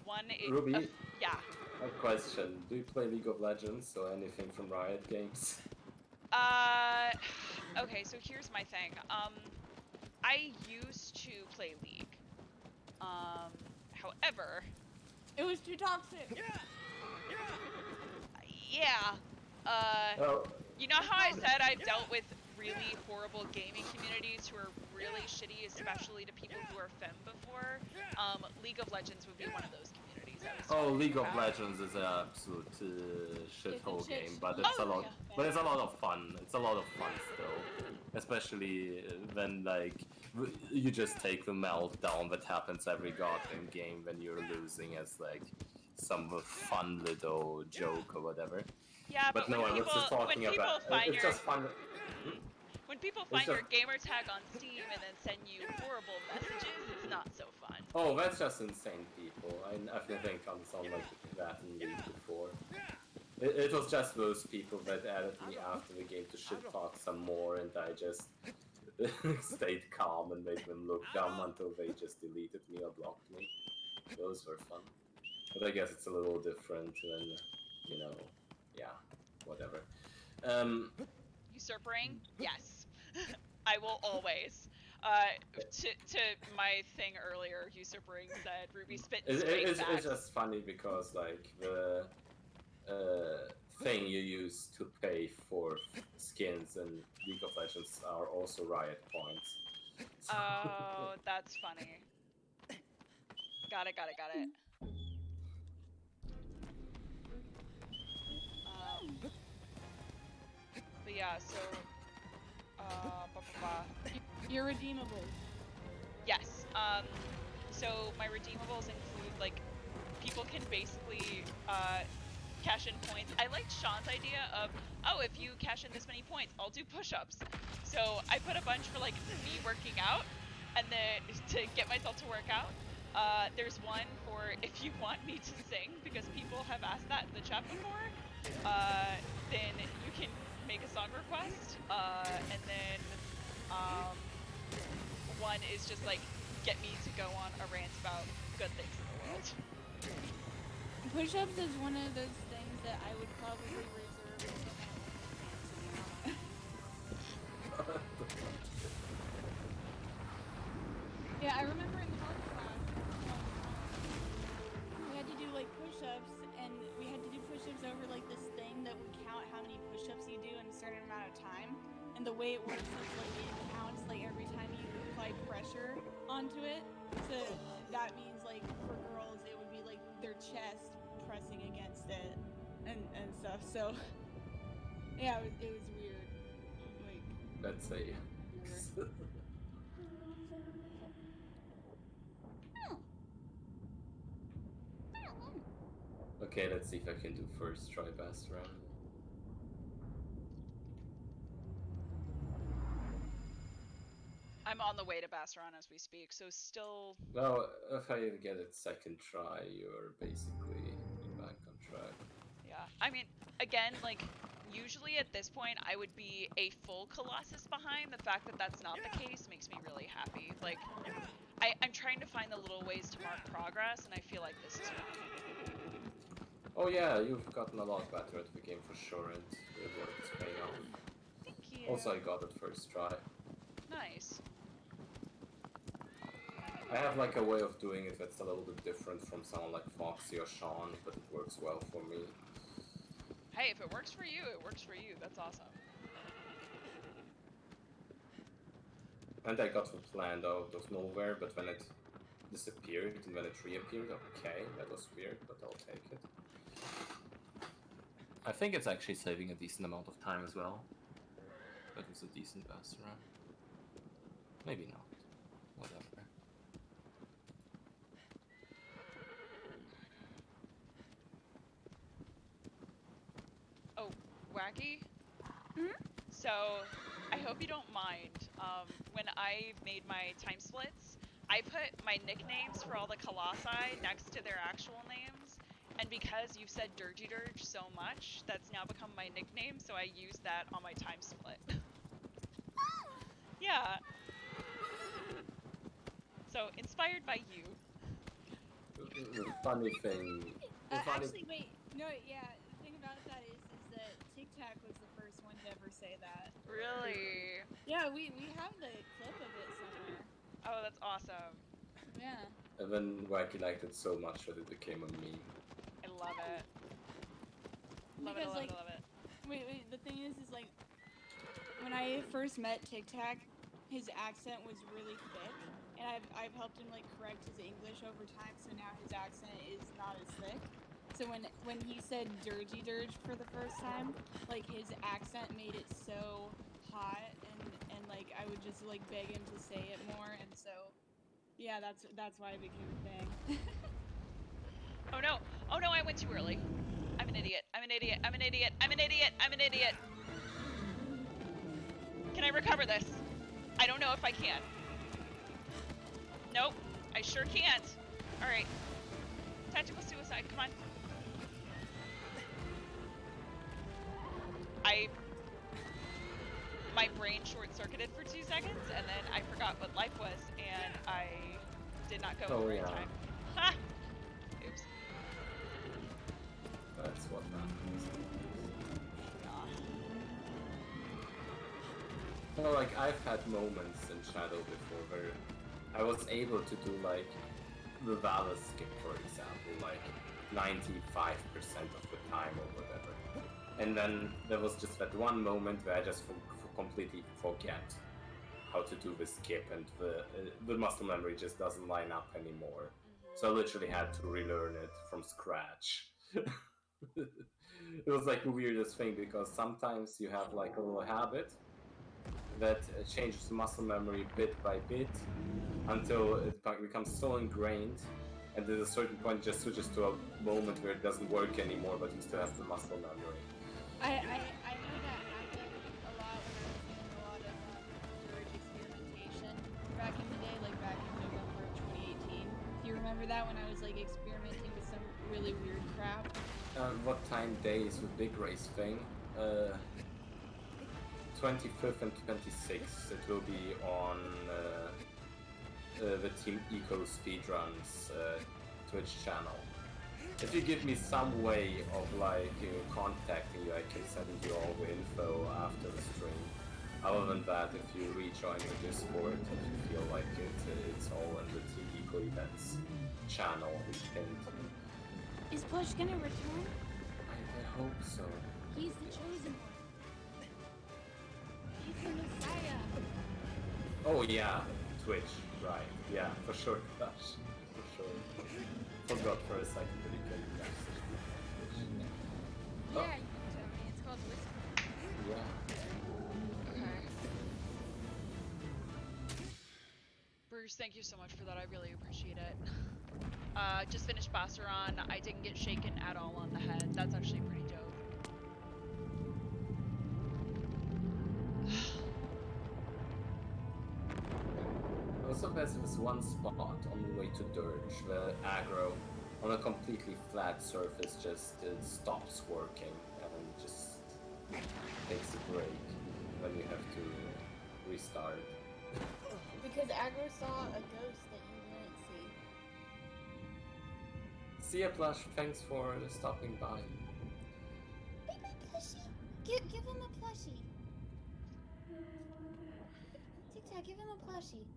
One is Ruby? Yeah. A question. Do you play League of Legends or anything from Riot Games? Okay, so here's my thing. I used to play League. However, It was too toxic. yeah. Oh, You know how I said I've dealt with really horrible gaming communities who are really shitty, especially to people who are femme before? League of Legends would be one of those communities. League of Legends is an absolute shithole game, but it's a lot. Yeah. But it's a lot of fun. It's a lot of fun still, especially when like you just take the meltdown that happens every goddamn game when you're losing as like some fun little joke or whatever. Yeah, but no, I was just talking about. It's just fun. When people find your gamer tag on Steam and then send you horrible messages, it's not so fun. Oh, that's just insane, people. I've never encountered like that in League before. It was just those people that added me after the game to shit talk some more, and I just stayed calm and made them look dumb until they just deleted me or blocked me. Those were fun. But I guess it's a little different when, you know, yeah, whatever. Usurpering? Yes. I will always. To my thing earlier, usurpering said Ruby spit straight facts. It's just funny because like the thing you use to pay for skins in League of Legends are also riot points. So Oh, that's funny. Got it. But yeah, so Your redeemables. yes. So my redeemables include like people can basically cash in points. I liked Sean's idea of, oh, if you cash in this many points, I'll do push-ups. So I put a bunch for like me working out, and then to get myself to work out. There's one for if you want me to sing, because people have asked that in the chat before. Then you can make a song request, and then one is just like get me to go on a rant about good things in the world. Push-ups is one of those things that I would probably reserve until my OnlyFans, to be honest. Yeah, I remember in health class. and the way it works is like it counts like every time you apply pressure onto it. So that means like for girls it would be like their chest pressing against it and stuff. So yeah, it was weird. Like Let's say. whatever. Okay, let's see if I can do first try best run. I'm on the way to Bassaron as we speak, so still. Well, if I get it second try, you're basically back on track. Yeah. I mean, again, like, usually at this point, I would be a full Colossus behind. The fact that that's not the case makes me really happy. Like, I'm trying to find the little ways to mark progress, and I feel like this is one of them. Oh yeah, you've gotten a lot better at the game for sure, and it works paying off. Thank you. Also, I got it first try. Nice. I have like a way of doing it that's a little bit different from someone like Foxy or Sean, but it works well for me. Hey, if it works for you, it works for you. That's awesome. And I got the planned out of nowhere, but when it disappeared and when it reappeared, okay, that was weird, but I'll take it. I think it's actually saving a decent amount of time as well. That was a decent best run. Maybe not. Whatever. Oh, Wacky? Hmm? So, I hope you don't mind. When I made my time splits, I put my nicknames for all the Colossi next to their actual names, and because you've said Dirgy Dirge so much, that's now become my nickname, so I use that on my time split. Yeah. So, inspired by you. The funny thing. Actually, wait. No, yeah. The thing about that is that TikTak was the first one to ever say that. Really? Yeah, we have the clip of it somewhere. Oh, that's awesome. Yeah. And then Wacky liked it so much that it became a meme. I love it. Love Because, it, love like, it, love it. Wait, the thing is like, when I first met TikTak, his accent was really thick, and I've helped him, like, correct his English over time, so now his accent is not as thick. So when he said Dirgy Dirge for the first time, like, his accent made it so hot, and like, I would just, like, beg him to say it more, and so, yeah, that's why it became a thing. Oh no! Oh no, I went too early. I'm an idiot. I'm an idiot. I'm an idiot. I'm an idiot. I'm an idiot. Can I recover this? I don't know if I can. Nope. I sure can't. Alright. Tactical suicide. Come on. My brain short-circuited for 2 seconds, and then I forgot what life was, and I did not go over in time. Ha! Oops. That's what happens. Well, like, I've had moments in Shadow before where I was able to do, like, the Valor skip, for example, like, 95% of the time or whatever. And then there was just that one moment where I just completely forget how to do the skip, and the muscle memory just doesn't line up anymore. So I literally had to relearn it from scratch. It was like the weirdest thing, because sometimes you have like a little habit that changes the muscle memory bit by bit until it becomes so ingrained, and at a certain point it just switches to a moment where it doesn't work anymore, but you still have the muscle memory. I know that happened a lot when I was doing a lot of Dirge experimentation back in the day, like back in November of 2018. Do you remember that, when I was like experimenting with some really weird crap? What time days with Big Race thing? 25th and 26th. It will be on the Team Eco Speedrun's Twitch channel. If you give me some way of like contacting you, I can send you all the info after the stream. Other than that, if you rejoin your Discord, if you feel like it's all in the Team Eco Events channel. And Is Plush gonna return? I hope so. He's the chosen one. He's the Oh yeah, Twitch, right. Yeah, for sure, Clash. For sure. Forgot for a second that you can message people on Twitch. Yeah, Oh. you can tell me. It's called Whisper. Yeah. Okay. Bruce, thank you so much for that. I really appreciate it. Just finished Bassaron. I didn't get shaken at all on the head. That's actually pretty dope. Also, there's this one spot on the way to Dirge where aggro on a completely flat surface just stops working and just takes a break when you have to restart. Because Aggro saw a ghost that you didn't see. See ya, Plush. Thanks for stopping by. Hey, my plushie! Give him a plushie. TikTak, give him a plushie.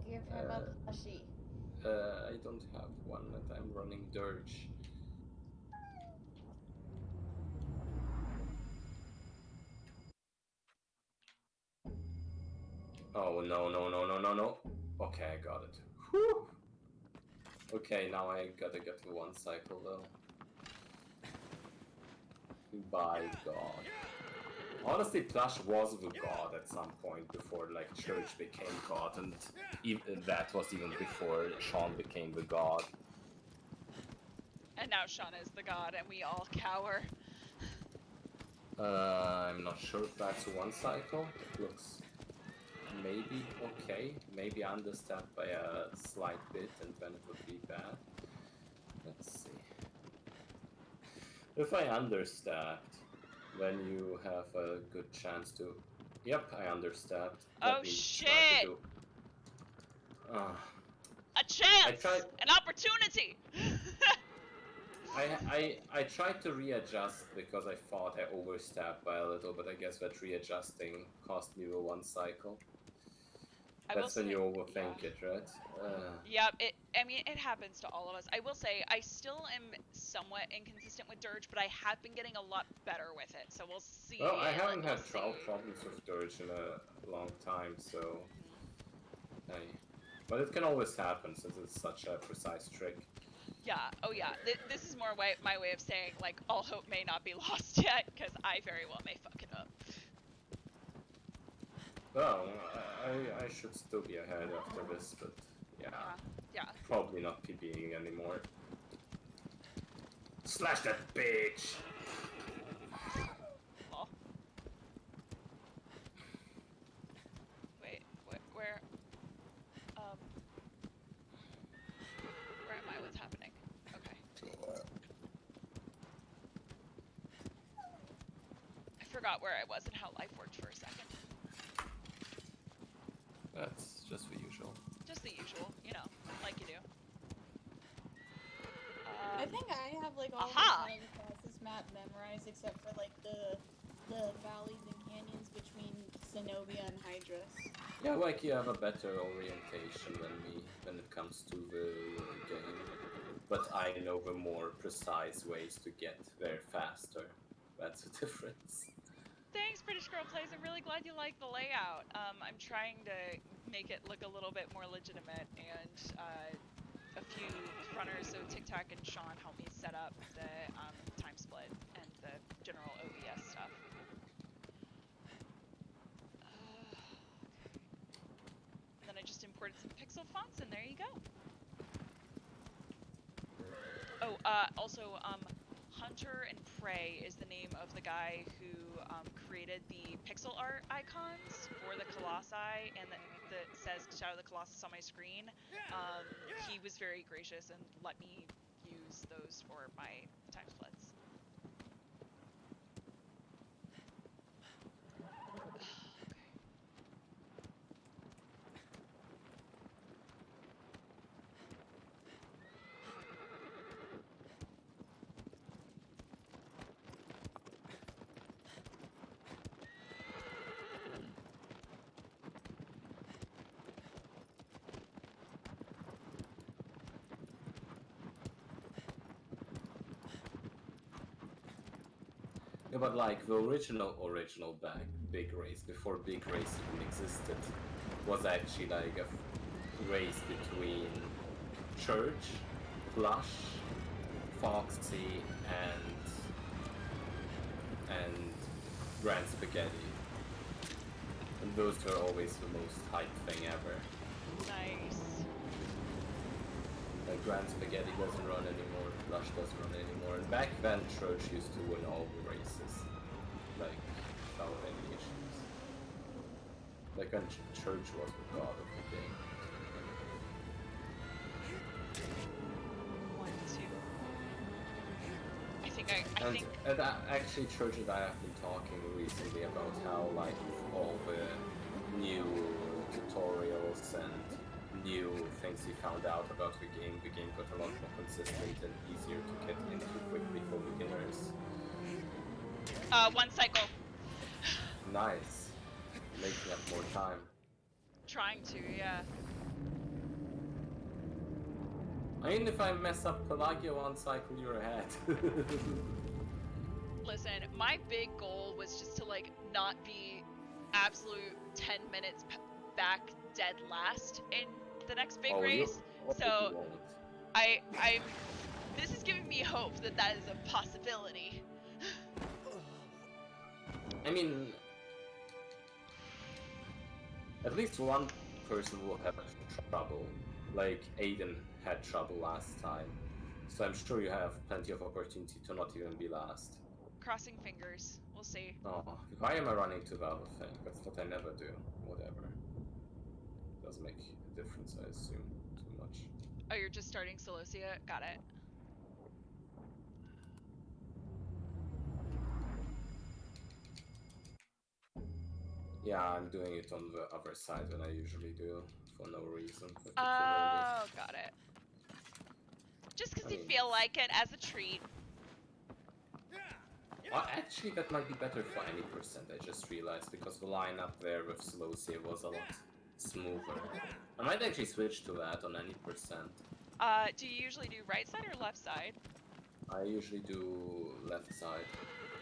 Give him a plushie. I don't have one, and I'm running Dirge. Oh no, no, no, no, no, no. Okay, I got it. Whew. Okay, now I gotta get to one cycle though. By God. Honestly, Plush was the god at some point before like Church became god, and that was even before Sean became the god. And now Sean is the god, and we all cower. I'm not sure if that's one cycle. It looks maybe okay, maybe understaffed by a slight bit, and then it would be bad. Let's see. If I understaffed, then you have a good chance to. Yep, I understaffed. Oh Let me shit! try to do. A chance! I tried. An opportunity! I tried to readjust because I thought I overstepped by a little, but I guess that readjusting cost me the one cycle. That's when you overthink it, right? Yep, I mean, it happens to all of us. I will say, I still am somewhat inconsistent with Dirge, but I have been getting a lot better with it, so we'll see. Well, I haven't we'll had see. problems with Dirge in a long time, so... But it can always happen since it's such a precise trick. Yeah, oh yeah. This is more my way of saying, like, all hope may not be lost yet, because I very well may fuck it up. Well, I should still be ahead after this, but Yeah. Probably not PBing anymore. Slash that bitch! Lol. Wait, where am I? What's happening? Okay. I forgot where I was and how life worked for a second. That's just the usual. Just the usual, you know, like you do. I think I have like all the sides across this map memorized except for like the valleys and canyons between Zenobia and Hydrus. Yeah, like you have a better orientation than me when it comes to the game. But I know the more precise ways to get there faster. That's the difference. Thanks, British Girl Plays. I'm really glad you like the layout. I'm trying to make it look a little bit more legitimate, and a few runners, so TikTak and Sean, helped me set up the time split and the general OBS stuff. And then I just imported some pixel fonts, and there you go. Oh, also, Hunter and Prey is the name of the guy who created the pixel art icons for the Colossi, and that says Shadow of the Colossus on my screen. He was very gracious and let me use those for my time splits. Yeah, but like the original big race before big race even existed was actually like a race between Church, Blush, Foxy, and Grand Spaghetti. And those were always the most hyped thing ever. Nice. Like Grand Spaghetti doesn't run anymore, Blush doesn't run anymore. And back then Church used to win all the races. Like without any issues. Like when Church was the god of the game. 1, 2. I think. And actually, Church and I have been talking recently about how, like, with all the new tutorials and new things we found out about the game got a lot more consistent and easier to get into quickly for beginners. 1 cycle. Nice. Making up more time. Trying to, yeah. I mean, if I mess up Pelagia 1 cycle, you're ahead. Listen, my big goal was just to like not be absolute 10 minutes back dead last in the next big race. So I'm this is giving me hope that that is a possibility. I mean, at least one person will have trouble. Like Aiden had trouble last time, so I'm sure you have plenty of opportunity to not even be last. Crossing fingers. We'll see. Oh, why am I running to the other thing? That's what I never do. Whatever. Doesn't make a difference, I assume, too much. Oh, you're just starting Celosia? Got it. Yeah, I'm doing it on the other side than I usually do, for no reason. Oh, got it. Just because you feel like it as a treat. Well, actually, that might be better for any percent, I just realized, because the lineup there with Slosia was a lot smoother. I might actually switch to that on any percent. Do you usually do right side or left side? I usually do left side.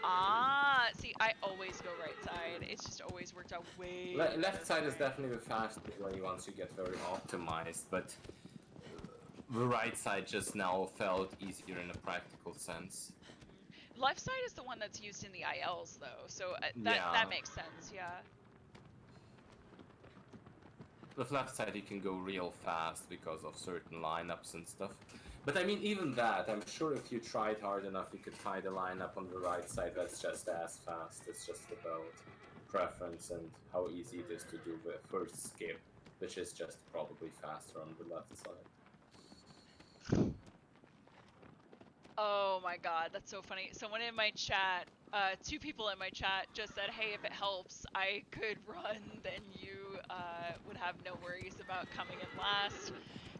Ah, see, I always go right side. It's just always worked out way better. Left side is definitely the fastest way once you get very optimized, but the right side just now felt easier in a practical sense. Left side is the one that's used in the ILs, though, so that makes sense, yeah. With left side you can go real fast because of certain lineups and stuff. But I mean, even that, I'm sure if you tried hard enough you could find a lineup on the right side that's just as fast. It's just about preference and how easy it is to do the first skip, which is just probably faster on the left side. Oh my god, that's so funny. Someone in my chat, 2 people in my chat just said, hey, if it helps, I could run, then you would have no worries about coming in last.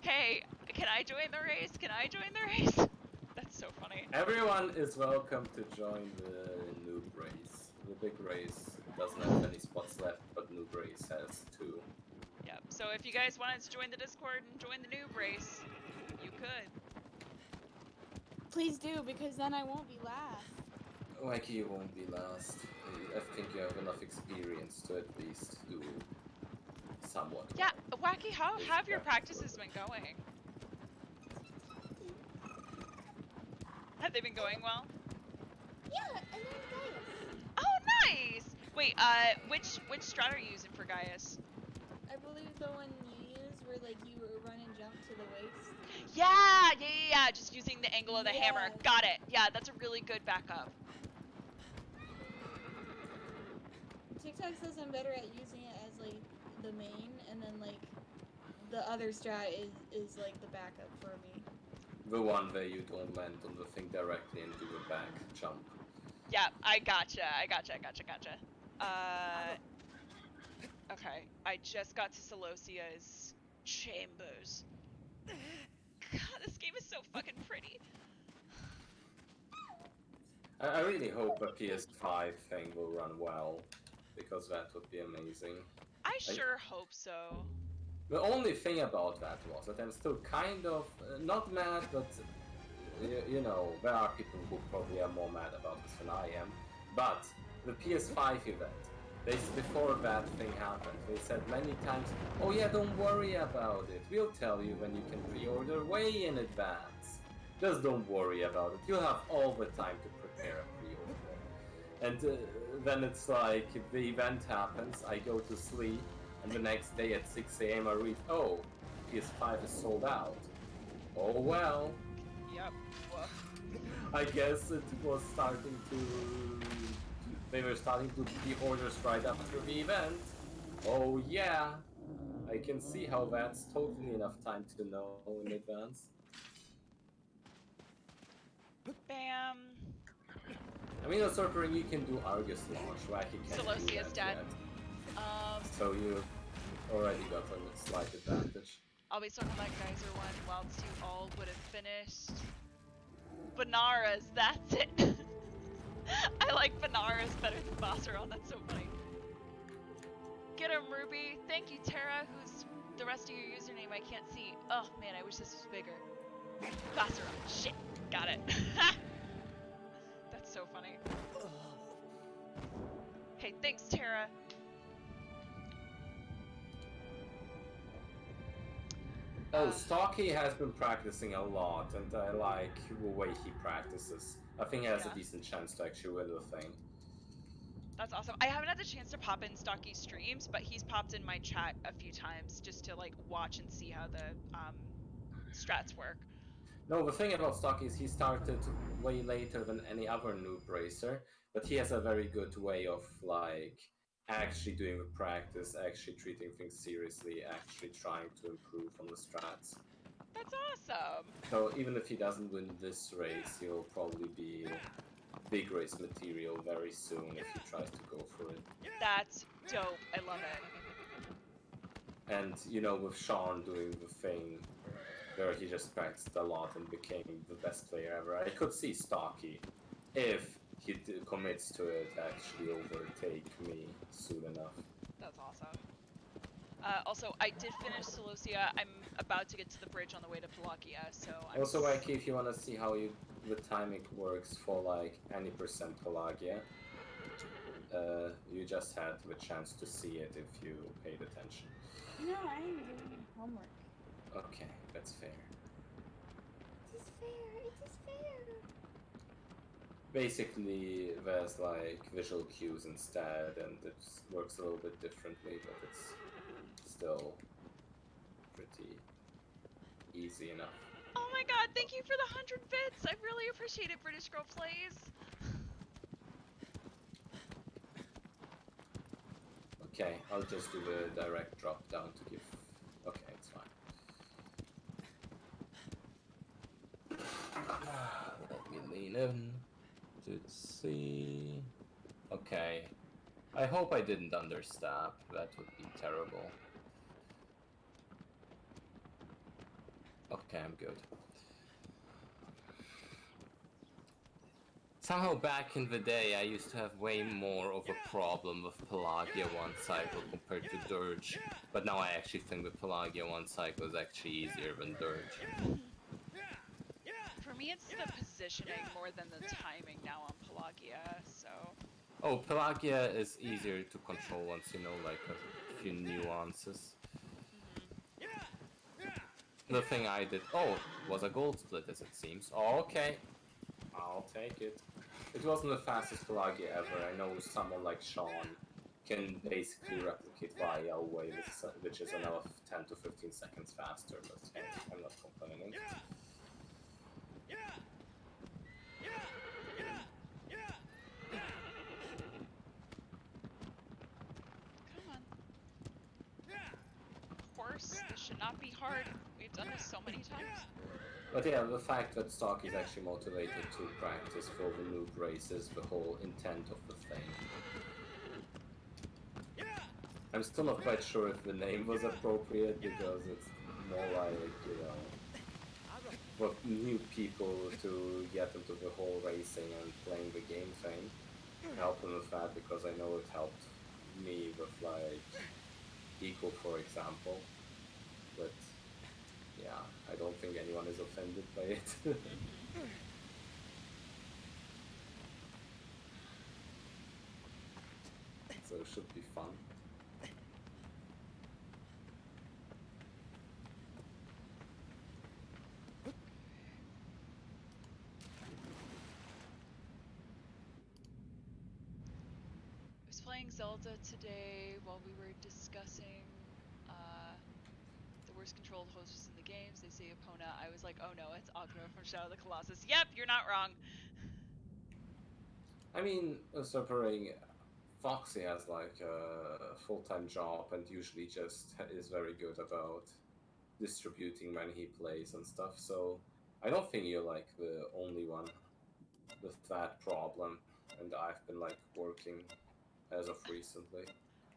Hey, can I join the race? Can I join the race? That's so funny. Everyone is welcome to join the noob race. The big race doesn't have any spots left, but noob race has 2. Yep, so if you guys wanted to join the Discord and join the noob race, you could. Please do, because then I won't be last. Wacky, you won't be last. I think you have enough experience to at least do somewhat. Yeah, Wacky, how have your practices been going? Have they been going well? Yeah, and then Gaius. Oh, nice! Wait, which strat are you using for Gaius? I believe the one you use where like you run and jump to the waist. Yeah, just using the angle of the hammer. Yeah. Got it. Yeah, that's a really good backup. TikTok says I'm better at using it as like the main, and then like the other strat is like the backup for me. The one where you don't land on the thing directly and do a back jump. Yeah, I gotcha. Okay, I just got to Celosia's chambers. God, this game is so fucking pretty. I really hope a PS5 thing will run well, because that would be amazing. I sure hope so. The only thing about that was that I'm still kind of, not mad, but, you know, there are people who probably are more mad about this than I am. But the PS5 event, before that thing happened, they said many times, oh yeah, don't worry about it. We'll tell you when you can pre-order way in advance. Just don't worry about it. You'll have all the time to prepare a pre-order. And then it's like, if the event happens, I go to sleep, and the next day at 6 a.m. I read, oh, PS5 is sold out. Oh well. Yep. Woof. I guess it was starting to... They were starting to pre-orders right after the event. Oh yeah. I can see how that's totally enough time to know in advance. Bam. I mean, a sort of you can do Argus launch, Wacky can't do Celestia's that dead. yet. So you already got a slight advantage. I'll be starting that geyser one whilst you all would have finished. Benaras, that's it. I like Benaras better than Bassaron, that's so funny. Get him, Ruby. Thank you, Tara, who's the rest of your username I can't see. Oh man, I wish this was bigger. Bassaron, shit, got it. That's so funny. Hey, thanks, Tara. Oh, Stocky has been practicing a lot, and I like the way he practices. I think he has a decent chance to actually win the thing. That's awesome. I haven't had the chance to pop in Stocky's streams, but he's popped in my chat a few times just to like watch and see how the strats work. No, the thing about Stocky is he started way later than any other noob racer, but he has a very good way of like actually doing the practice, actually treating things seriously, actually trying to improve on the strats. That's awesome. So even if he doesn't win this race, he'll probably be big race material very soon if he tries to go for it. That's dope. I love it. And you know, with Sean doing the thing where he just practiced a lot and became the best player ever, I could see Stocky, if he commits to it, actually overtake me soon enough. That's awesome. Also, I did finish Celosia. I'm about to get to the bridge on the way to Pelagia, so I'm... Also, Wacky, if you want to see how the timing works for like any percent Pelagia, you just had the chance to see it if you paid attention. No, I am doing homework. Okay, that's fair. It is fair. It is fair. Basically, there's like visual cues instead, and it works a little bit differently, but it's still pretty easy enough. Oh my god, thank you for the 100 bits! I really appreciate it, British Girl Plays! Okay, I'll just do the direct drop down to give... Okay, it's fine. Let me lean in to see... Okay. I hope I didn't understab, that would be terrible. Okay, I'm good. Somehow back in the day, I used to have way more of a problem with Pelagia one cycle compared to Dirge, but now I actually think the Pelagia one cycle is actually easier than Dirge. For me, it's the positioning more than the timing now on Pelagia, so... Oh, Pelagia is easier to control once you know like a few nuances. The thing I did, was a gold split as it seems. Oh, okay, I'll take it. It wasn't the fastest Pelagia ever. I know someone like Sean can basically replicate Vaya away, which is another 10 to 15 seconds faster, but hey, I'm not complaining. Come on. Of course, this should not be hard. We've done this so many times. But yeah, the fact that Stock is actually motivated to practice for the noob race is the whole intent of the thing. I'm still not quite sure if the name was appropriate because it's more like, you know, for new people to get into the whole racing and playing the game thing. Help them with that because I know it helped me with like Eco, for example. But yeah, I don't think anyone is offended by it. so it should be fun. I was playing Zelda today while we were discussing the worst controlled hosts in the games. They say Epona. I was like, oh no, it's Agro from Shadow of the Colossus. Yep, you're not wrong. I mean, considering Foxy has like a full-time job and usually just is very good about distributing when he plays and stuff, so I don't think you're like the only one with that problem, and I've been like working as of recently.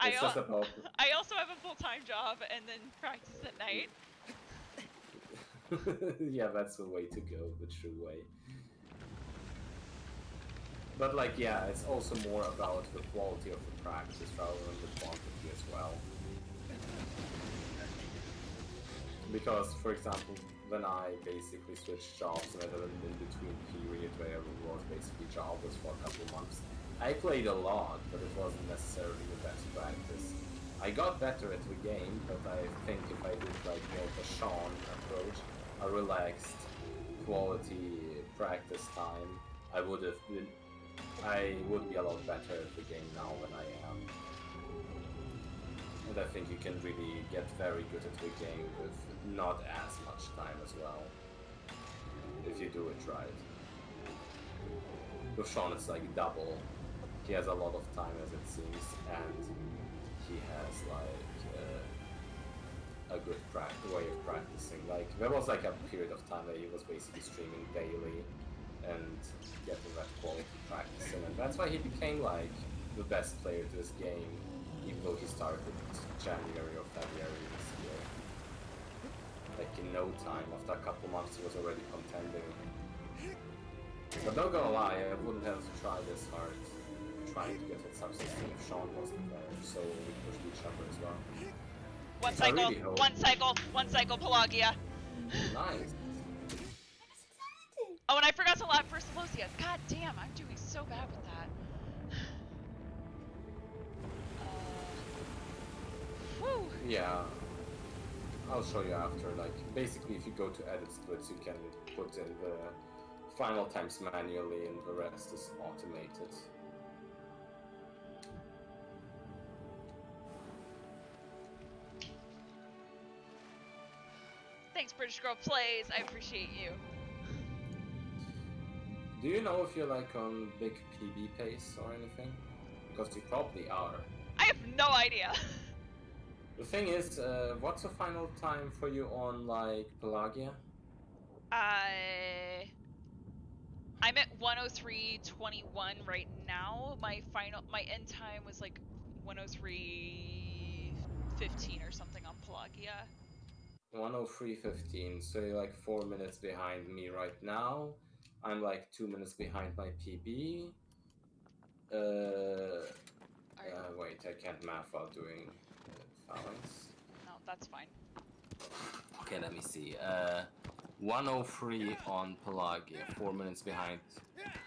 It's just about... I also have a full-time job and then practice at night. Yeah, that's the way to go, the true way. But like, yeah, it's also more about the quality of the practice rather than the quantity as well. Because, for example, when I basically switched jobs and I had an in-between period where I was basically jobless for a couple months, I played a lot, but it wasn't necessarily the best practice. I got better at the game, but I think if I did like more of a Sean approach, a relaxed quality practice time, I would be a lot better at the game now than I am. And I think you can really get very good at the game with not as much time as well, if you do it right. With Sean it's like double. He has a lot of time as it seems, and he has like a good way of practicing. Like there was like a period of time where he was basically streaming daily and getting that quality practice in, and that's why he became like the best player to this game, even though he started January or February this year. Like in no time, after a couple months he was already contending. But not gonna lie, I wouldn't have tried this hard trying to get with subsystem if Sean wasn't there, so we pushed each other as well. One So cycle, one cycle, Pelagia. Nice. Oh, and I forgot to lap for Celosia. God damn, I'm doing so bad with that. Whew. Yeah. I'll show you after. Like, basically, if you go to edit splits, you can put in the final times manually, and the rest is automated. Thanks, British Girl Plays. I appreciate you. Do you know if you're like on big PB pace or anything? Because you probably are. I have no idea. The thing is, what's the final time for you on like Pelagia? I'm at 103.21 right now. My end time was like 103.15 or something on Pelagia. 103.15, so you're like 4 minutes behind me right now. I'm like 2 minutes behind my PB. Wait, I can't math while doing phalanx. No, that's fine. Okay, let me see. 103 on Pelagia, 4 minutes behind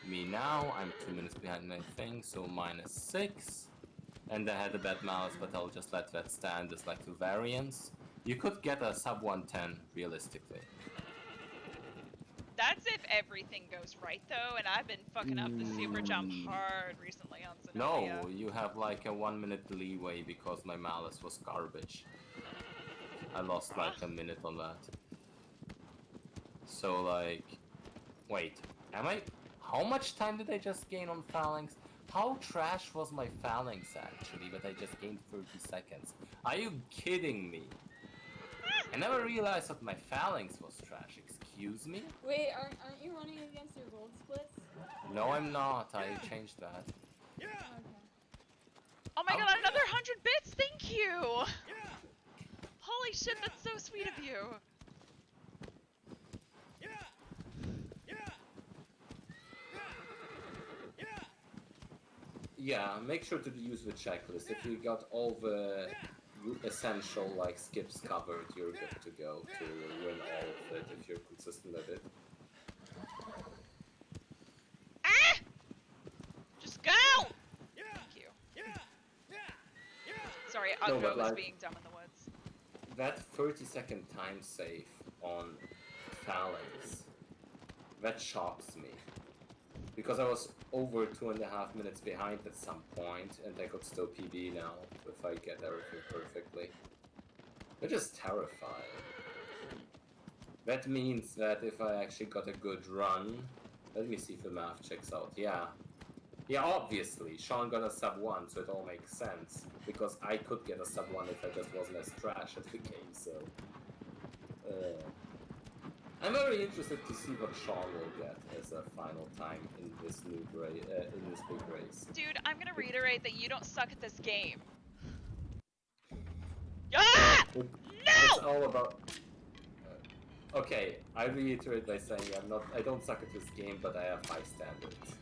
me now. I'm 2 minutes behind my thing, so -6. And I had a bad mouse, but I'll just let that stand as like the variance. You could get a sub 110 realistically. That's if everything goes right though, and I've been fucking up the super jump hard recently on Zenobia. No, you have like a 1 minute leeway because my malice was garbage. I lost like a minute on that. So like, wait, how much time did I just gain on phalanx? How trash was my phalanx actually that I just gained 30 seconds? Are you kidding me? I never realized that my phalanx was trash, excuse me? Wait, aren't you running against your gold splits? No, I'm not, I changed that. Okay. Oh my god, another 100 bits, thank you! Holy shit, that's so sweet of you. Yeah, make sure to use the checklist. If you got all the essential like skips covered, you're good to go to win all of it if you're consistent at it. Ah! Just go! Thank you. No, Agro but was like being dumb in the woods. that 30-second time save on Phalanx, that shocks me. Because I was over 2.5 minutes behind at some point, and I could still PB now if I get everything perfectly. Which is terrifying. That means that if I actually got a good run... Let me see if the math checks out. Yeah. Yeah, obviously. Sean got a sub 1, so it all makes sense. Because I could get a sub 1 if I just wasn't as trash at the game, so... I'm very interested to see what Sean will get as a final time in this in this big race. Dude, I'm gonna reiterate that you don't suck at this game. Ah! It's No! all about... okay, I reiterate by saying I don't suck at this game, but I have high standards.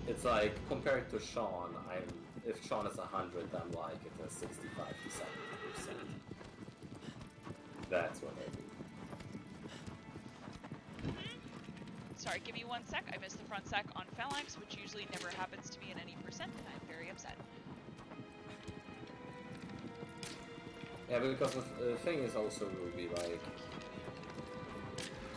It's like, compared to Sean, if Sean is 100, I'm like at a 65 to 70%. That's what I mean. Sorry, give me 1 sec. I missed the front sec on Phalanx, which usually never happens to me in any percent, and I'm very upset. Yeah, because the thing is also, Ruby, like,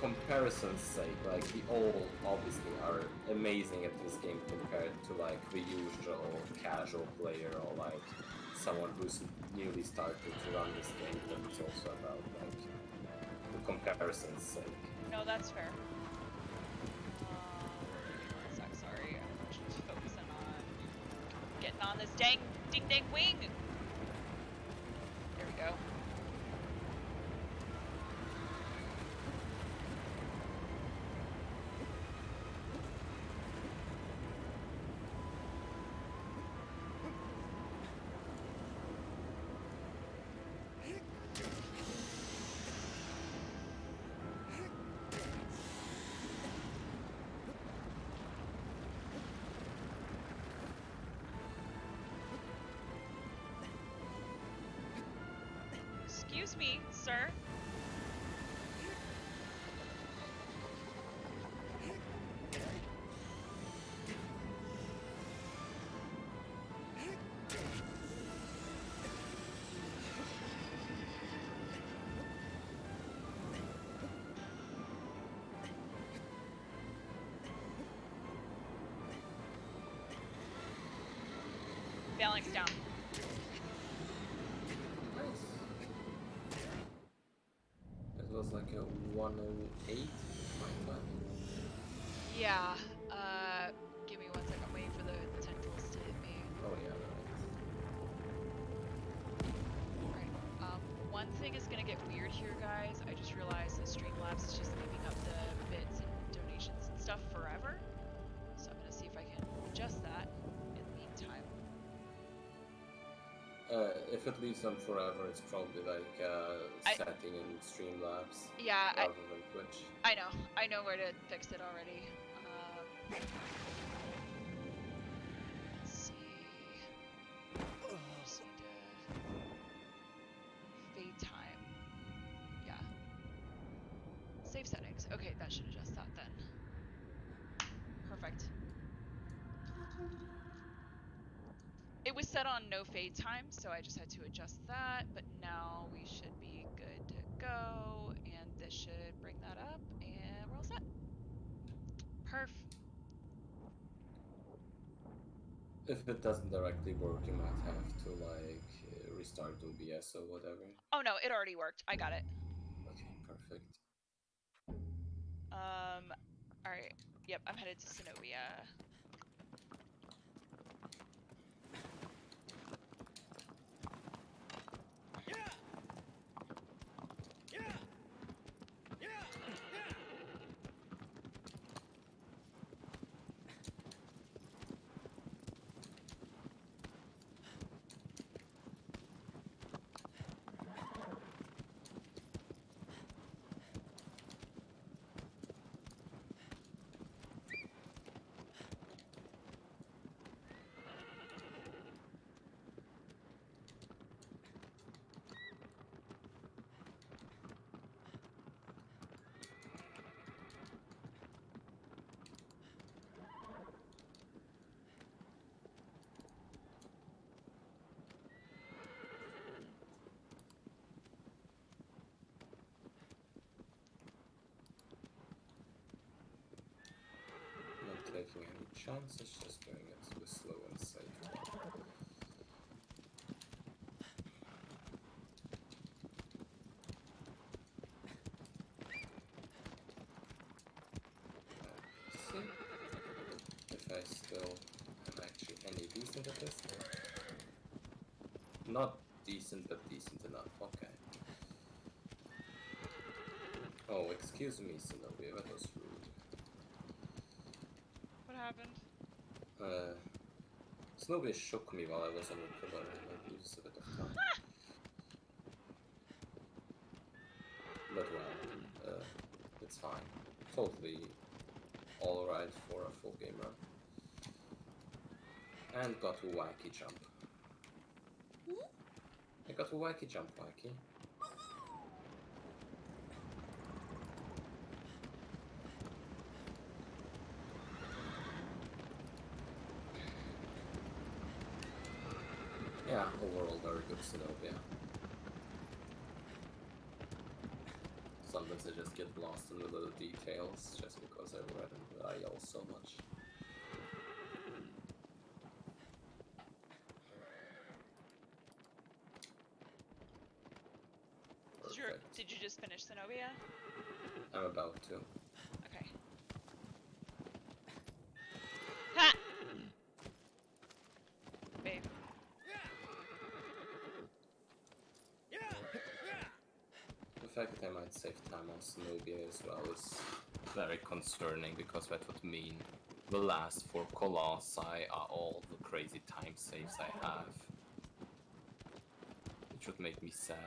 comparison's sake, like, we all obviously are amazing at this game compared to, like, the usual casual player or, like, someone who's newly started to run this game, but it's also about, like, the comparison's sake. No, that's fair. Give me 1 sec, sorry. I'm just focusing on getting on this dang ding wing! There we go. Excuse me, sir. Phalanx down. It was like a 108 my timing. Yeah, give me 1 sec. I'm waiting for the tentacles to hit me. Oh yeah, right. Alright, one thing is gonna get weird here, guys. I just realized that Streamlabs is just leaving up the bits and donations and stuff forever. So I'm gonna see if I can adjust that in the meantime. If it leaves them forever, it's probably like setting in Streamlabs Yeah, rather than Twitch. I know where to fix it already. Let's see. Just need to fade time. Yeah. Save settings. Okay, that should adjust that then. Perfect. It was set on no fade time, so I just had to adjust that, but now we should be good to go, and this should bring that up, and we're all set. Perf. If it doesn't directly work, you might have to like restart OBS or whatever. Oh no, it already worked. I got it. Okay, perfect. Alright. Yep, I'm headed to Zenobia. taking any chances, just doing it the slow and safe way. See if I still am actually any decent at this. Not decent, but decent enough. Okay. Oh, excuse me, Zenobia, that was rude. What happened? Zenobia shook me while I was on the pillar, and it uses a bit of time. But well, it's fine. Totally alright for a full game run. And got a wacky jump. I got a wacky jump, wacky. Yeah, overall very good Zenobia. Sometimes I just get lost in the little details just because I read and I yell so much. Perfect. Did you just finish Zenobia? I'm about to. Okay. Ha! Babe. The fact that I might save time on Zenobia as well is very concerning because that would mean the last 4 Colossi are all the crazy time saves I have. Which would make me sad.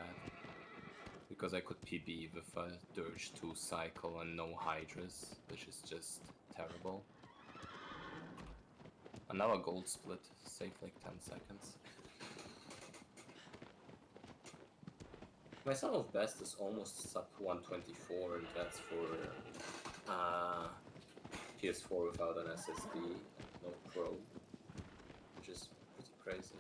Because I could PB with a Dirge 2 cycle and no Hydras, which is just terrible. And now a gold split, save like 10 seconds. My sum of best is almost sub 124, and that's for PS4 without an SSD, no Pro, which is pretty crazy.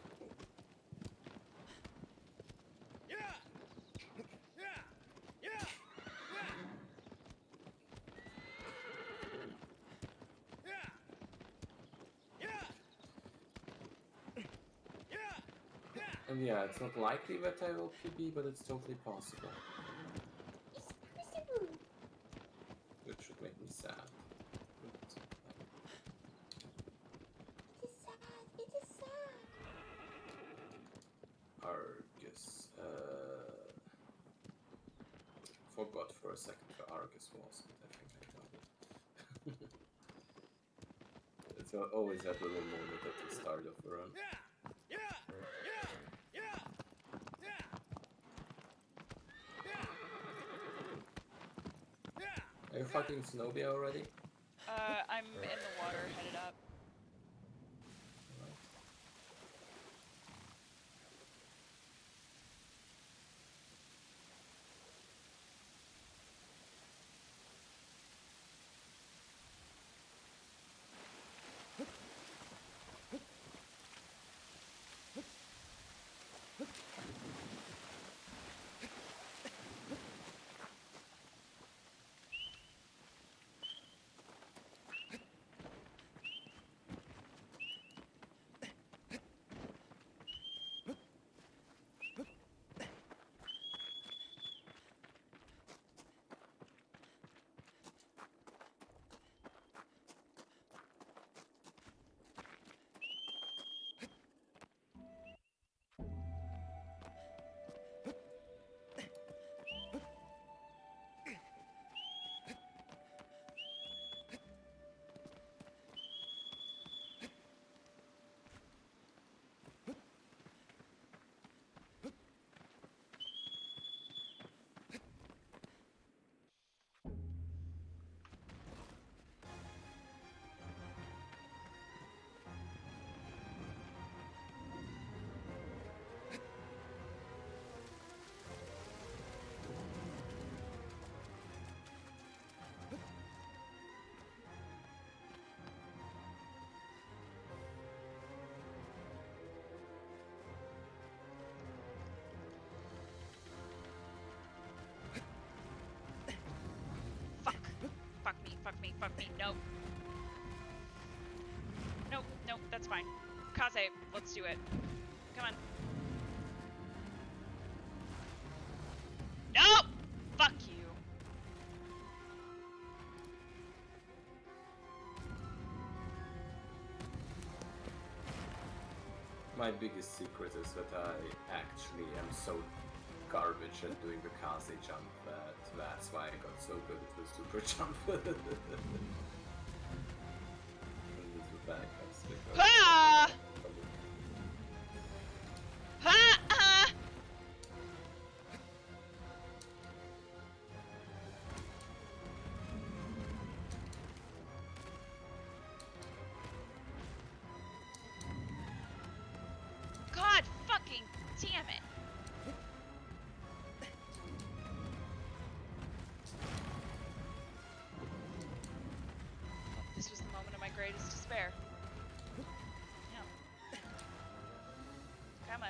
And yeah, it's not likely that I will PB, but it's totally possible. Which should make me sad. It is sad. Argus. Forgot for a second where Argus was, but I think I got it. It's always that little moment at the start of the run. Are you fighting Zenobia already? I'm in the water, headed up. Fuck me, fuck me, fuck me, nope. fine. Kaze, let's do it. Come on. No! Fuck you. My biggest secret is that I actually am so garbage at doing the Kaze jump that's why I got so good at the super jump. And the backups because Ah! Ha! Ah! God fucking damn it. This was the moment of my greatest despair. Yeah. Come on.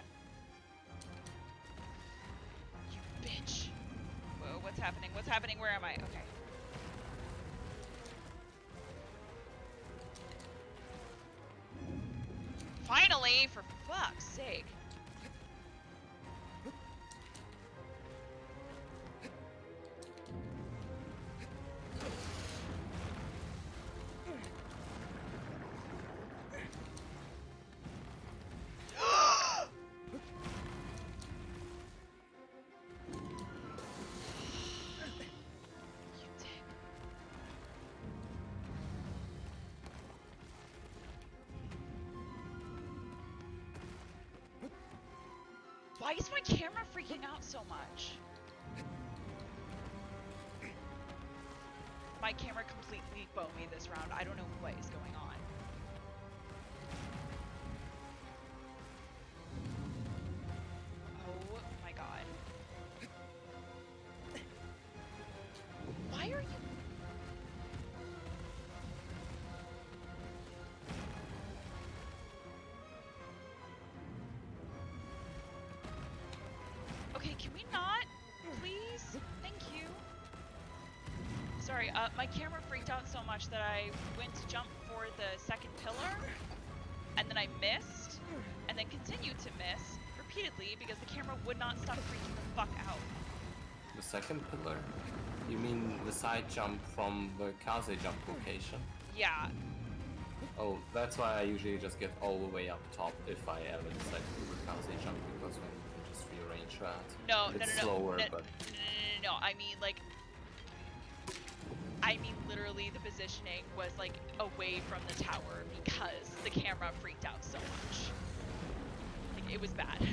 You bitch. Whoa, what's happening? What's happening? Where am I? Okay. Finally, for fuck's sake. You dick. Why is my camera freaking out so much? My camera completely bowed me this round. I don't know what is going on. Oh my god. Why are you... Okay, can we not? Please? Thank you. Sorry, my camera freaked out so much that I went to jump for the second pillar, and then I missed, and then continued to miss repeatedly because the camera would not stop freaking the fuck out. The second pillar? You mean the side jump from the Kaze jump location? Yeah. Oh, that's why I usually just get all the way up top if I ever decide to do the Kaze jump, because then you can just rearrange that. No, It's no. slower, but... No, I mean, like... I mean, literally, the positioning was, like, away from the tower because the camera freaked out so much. Like, it was bad.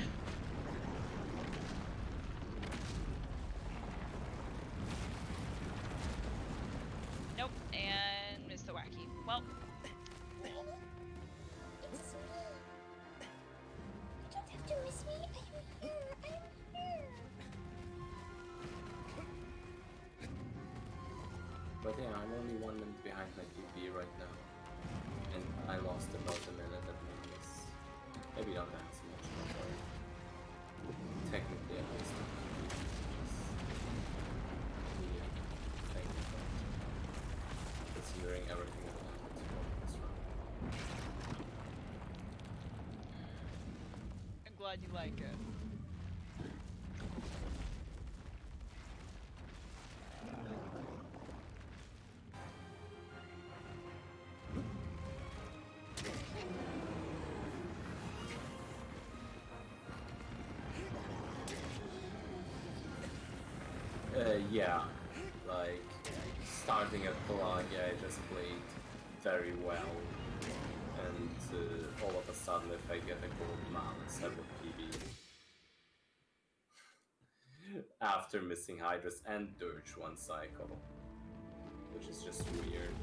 Nope, and missed the wacky. Well... It's me. You don't have to miss me. I am here. I am here. But yeah, I'm only 1 minute behind my PB right now. And I lost about a minute at least. Maybe not as much, but technically I lost the PB. Considering everything that happened this round. I'm glad you like it. Yeah, like, starting at Pelagia, I just played very well, and all of a sudden if I get a gold mouse, I would PB. After missing Hydras and Dirge one cycle, which is just weird.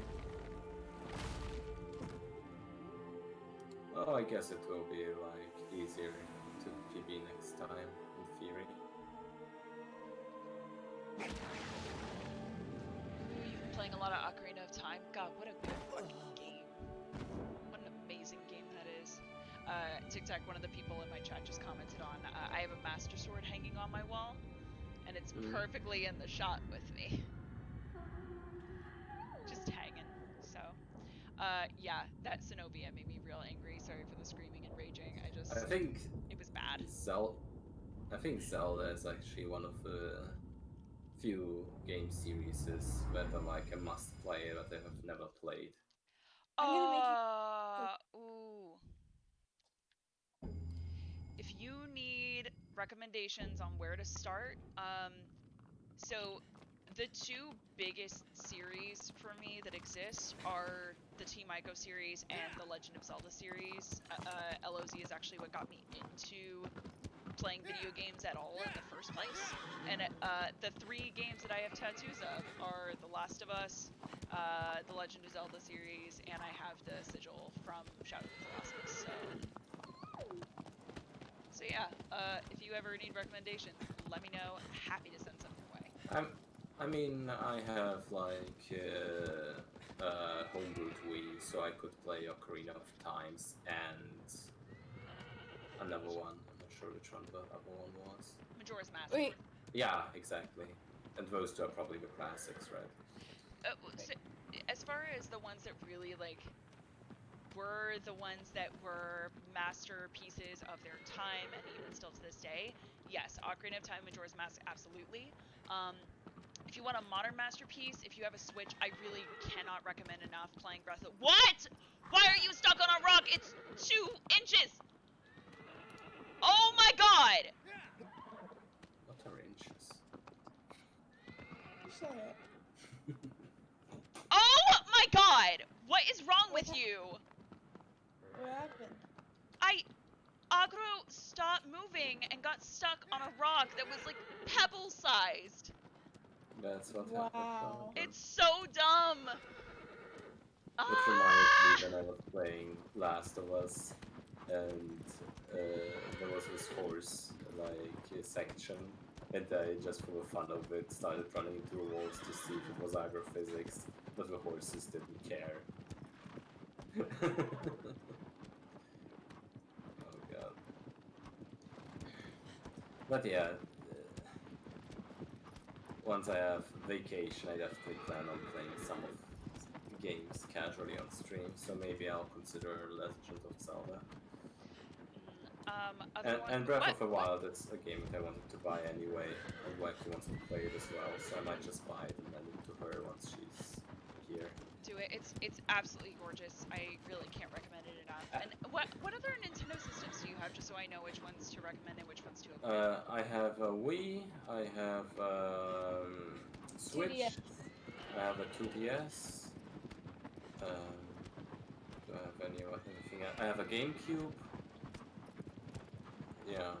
Oh, I guess it will be, like, easier to PB next time, in theory. You've been playing a lot of Ocarina of Time. God, what a good fucking game. What an amazing game that is. TikTak, one of the people in my chat just commented on, I have a Master Sword hanging on my wall, and it's perfectly in the shot with me. Just hanging. So, Yeah, that Zenobia made me real angry. Sorry for the screaming and raging. I think It was bad. I think Zelda is actually one of the few game series that are like a must play that I have never played. I'm gonna make Ooh. If you need recommendations on where to start, so the two biggest series for me that exist are the Team Ico series and the Legend of Zelda series. LOZ is actually what got me into playing video games at all in the first place. And the three games that I have tattoos of are The Last of Us, the Legend of Zelda series, and I have the sigil from Shadow of the Colossus. So yeah, if you ever need recommendations, let me know. Happy to send some your way. I mean, I have like homebrewed Wii, so I could play Ocarina of Times and another one. I'm not sure which one the other one was. Majora's Mask. Wait. Yeah, exactly. And those two are probably the classics, right? So, as far as the ones that really like were the ones that were masterpieces of their time and even still to this day, yes, Ocarina of Time, Majora's Mask, absolutely. If you want a modern masterpiece, if you have a Switch, I really cannot recommend enough playing Breath of... What? Why are you stuck on a rock? It's 2 inches! Oh my god! What are inches? Shut up. Oh my god! What is wrong with you? What happened? Agro stopped moving and got stuck on a rock that was like pebble-sized. That's what Wow. happened. It's so dumb. It reminded me when I was playing Last of Us, and there was this horse like section, and I just for the fun of it started running into the walls to see if it was agrophysics, but the horses didn't care. Oh god. But yeah, once I have vacation, I definitely plan on playing some of games casually on stream, so maybe I'll consider Legend of Zelda. And Breath of the Wild, it's a game that I wanted to buy anyway, and Wacky wants to play it as well, so I might just buy it and lend it to her once she's here. Do it. It's absolutely gorgeous. I really can't recommend it enough. And what other Nintendo systems do you have, just so I know which ones to recommend and which ones to avoid? I have a Wii, I have Switch, 2DS. I have a 2DS. Do I have anything else? I have a GameCube. Yeah.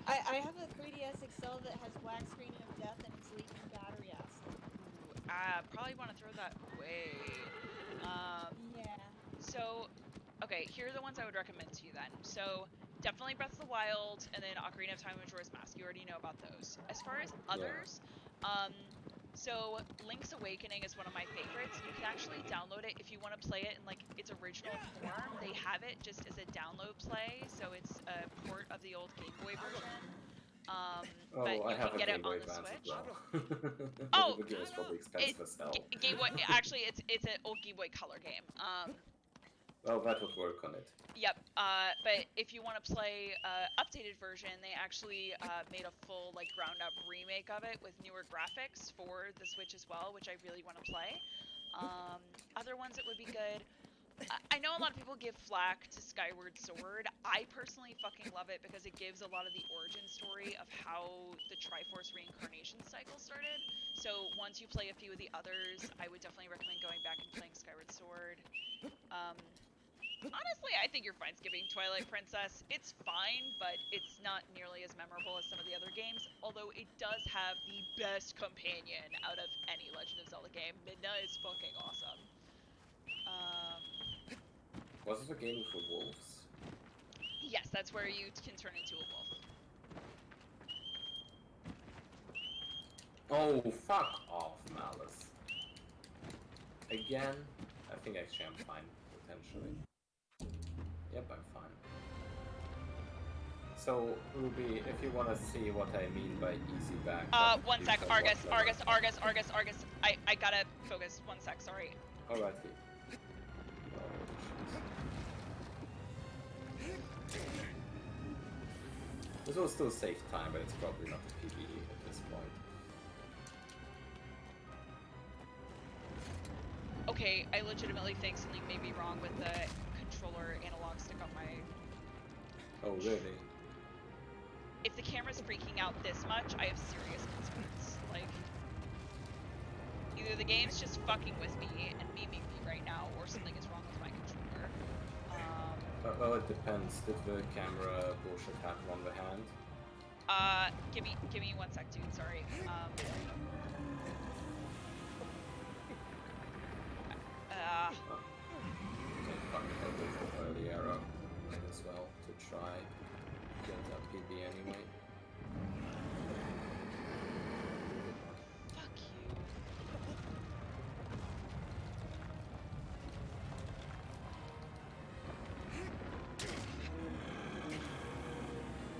I have a 3DS XL that has black screening of death and it's leaking battery acid. Probably want to throw that away. Yeah. So, okay, here are the ones I would recommend to you then. So, definitely Breath of the Wild, and then Ocarina of Time and Majora's Mask. You already know about those. As far as others, so Link's Awakening is one of my favorites. You can actually download it if you want to play it in like its original form. They have it just as a download play, so it's a port of the old Game Boy version. But I you have can a get it Game Boy on the Advance Switch. as well. Oh, the game is probably expensive as hell. Game Boy. Actually, it's an old Game Boy Color game. Well, that would work on it. Yep. But if you want to play updated version, they actually made a full like ground up remake of it with newer graphics for the Switch as well, which I really want to play. Other ones that would be good. I know a lot of people give flack to Skyward Sword. I personally fucking love it because it gives a lot of the origin story of how the Triforce reincarnation cycle started. So once you play a few of the others, I would definitely recommend going back and playing Skyward Sword. Honestly, I think you're fine skipping Twilight Princess. It's fine, but it's not nearly as memorable as some of the other games, although it does have the best companion out of any Legend of Zelda game. Midna is fucking awesome. Was it a game for wolves? Yes, that's where you can turn into a wolf. Oh, fuck off, Malice. Again? I think actually I'm fine, potentially. Yep, I'm fine. So, Ruby, if you want to see what I mean by easy back... one sec, Argus. I gotta focus, 1 sec, sorry. Alright. This will still save time, but it's probably not the PvE at this point. Okay, I legitimately think something may be wrong with the controller analog stick on my... Oh, really? If the camera's freaking out this much, I have serious concerns. Like, either the game's just fucking with me and memeing me right now, or something is wrong with my controller. Well, it depends. Did the camera bullshit happen on the hand? Give me 1 sec, dude. Sorry. Okay, fuck it. I'll go for early arrow. Might as well to try get that PB anyway. Fuck you.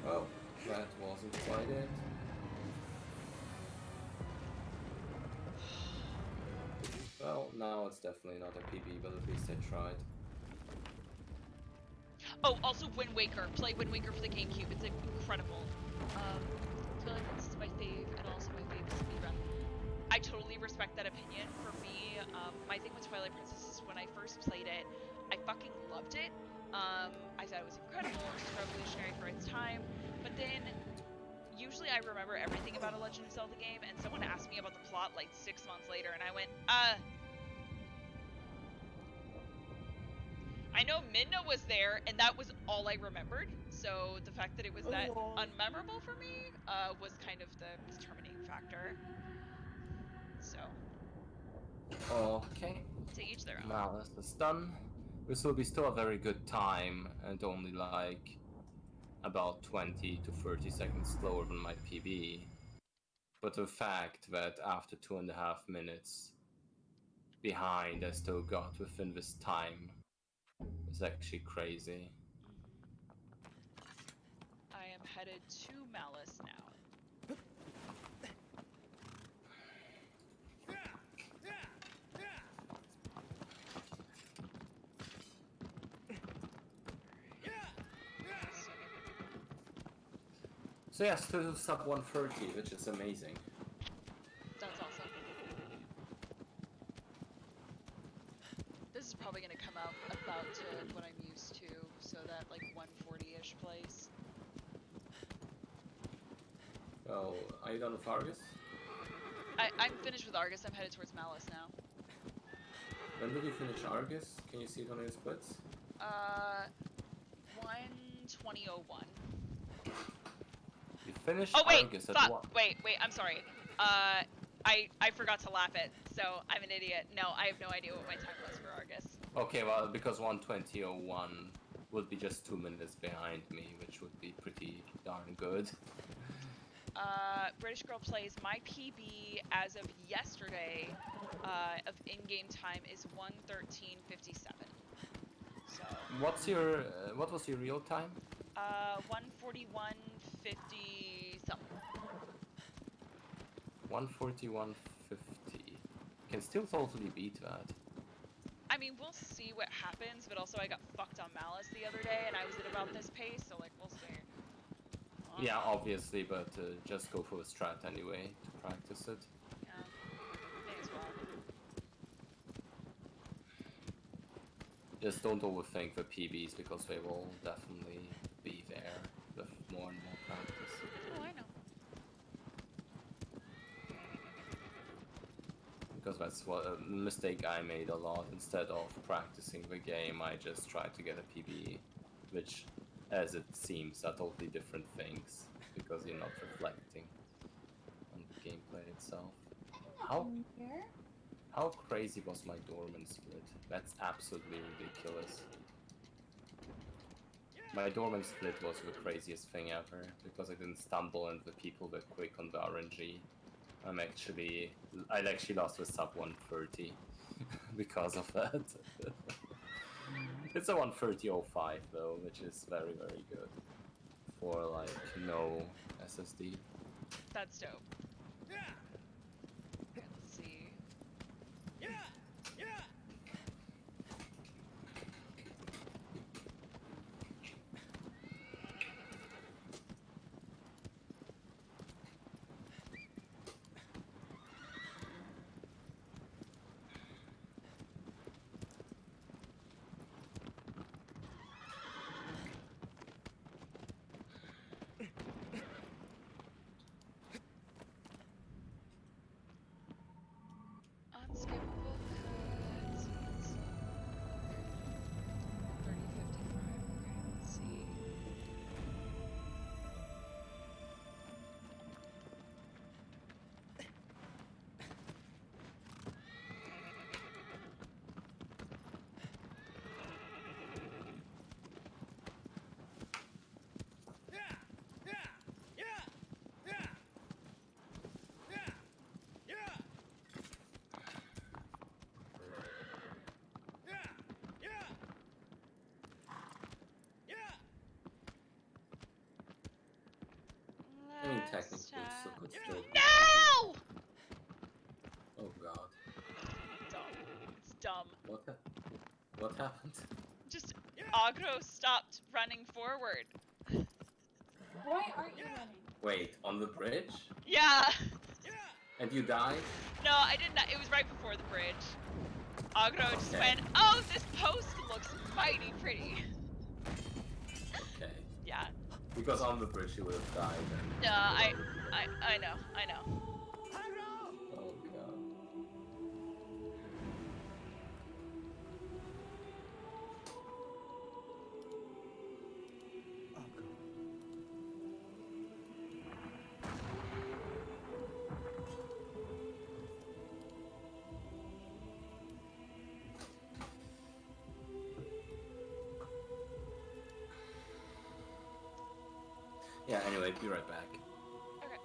Well, that wasn't quite it. Well, now it's definitely not a PB, but at least I tried. Oh, also Wind Waker. Play Wind Waker for the GameCube. It's incredible. Twilight Princess is my fave, and also my fave is Speedrun. I totally respect that opinion. For me, my thing with Twilight Princess is when I first played it, I fucking loved it. I thought it was incredible. It was revolutionary for its time. But then, usually I remember everything about a Legend of Zelda game, and someone asked me about the plot like 6 months later, and I went, I know Midna was there, and that was all I remembered. So the fact that it was that unmemorable for me was kind of the determining factor. So. Okay. To each their own. Now this is done. This will be still a very good time, and only like about 20 to 30 seconds slower than my PB. But the fact that after 2.5 minutes behind, I still got within this time is actually crazy. I am headed to Malice now. So yeah, still sub 130, which is amazing. That's awesome. This is probably gonna come out about to what I'm used to, so that like 140-ish place. Oh, are you done with Argus? I'm finished with Argus. I'm headed towards Malice now. When did you finish Argus? Can you see it on your splits? 1:20:01. You finished Oh wait, Argus at fuck! what? Wait, I'm sorry. I forgot to lap it, so I'm an idiot. No, I have no idea what my time was for Argus. Okay, well, because 1:20:01 would be just 2 minutes behind me, which would be pretty darn good. British Girl Plays, my PB as of yesterday of in-game time is 1:13:57. So. What was your real time? 1:41:50 something. 1:41:50. Can still totally beat that. I mean, we'll see what happens, but also I got fucked on Malice the other day, and I was at about this pace, so like, we'll see. Yeah, obviously, but just go for a strat anyway to practice it. Yeah, may as well. Just don't overthink the PBs because they will definitely be there with more and more practice. Oh, I know. Because that's what a mistake I made a lot. Instead of practicing the game, I just tried to get a PB, which, as it seems, are totally different things because you're not reflecting on the gameplay itself. How crazy was my Dorman split? That's absolutely ridiculous. My Dorman split was the craziest thing ever because I didn't stumble and the people were quick on the RNG. I actually lost with sub 130 because of that. It's a 130.05 though, which is very, very good for like no SSD. That's dope. Okay, let's see. technical Chest. so could still be. No! Oh god. Dumb. It's dumb. What happened? Just Agro stopped running forward. Why aren't you running? Wait, on the bridge? Yeah. And you died? No, I didn't. It was right before the bridge. Agro just Okay. went, oh, this post looks mighty pretty. Okay. Yeah. Because on the bridge you would have died. And No, I know. Oh god. Yeah, anyway, be right back. Okay.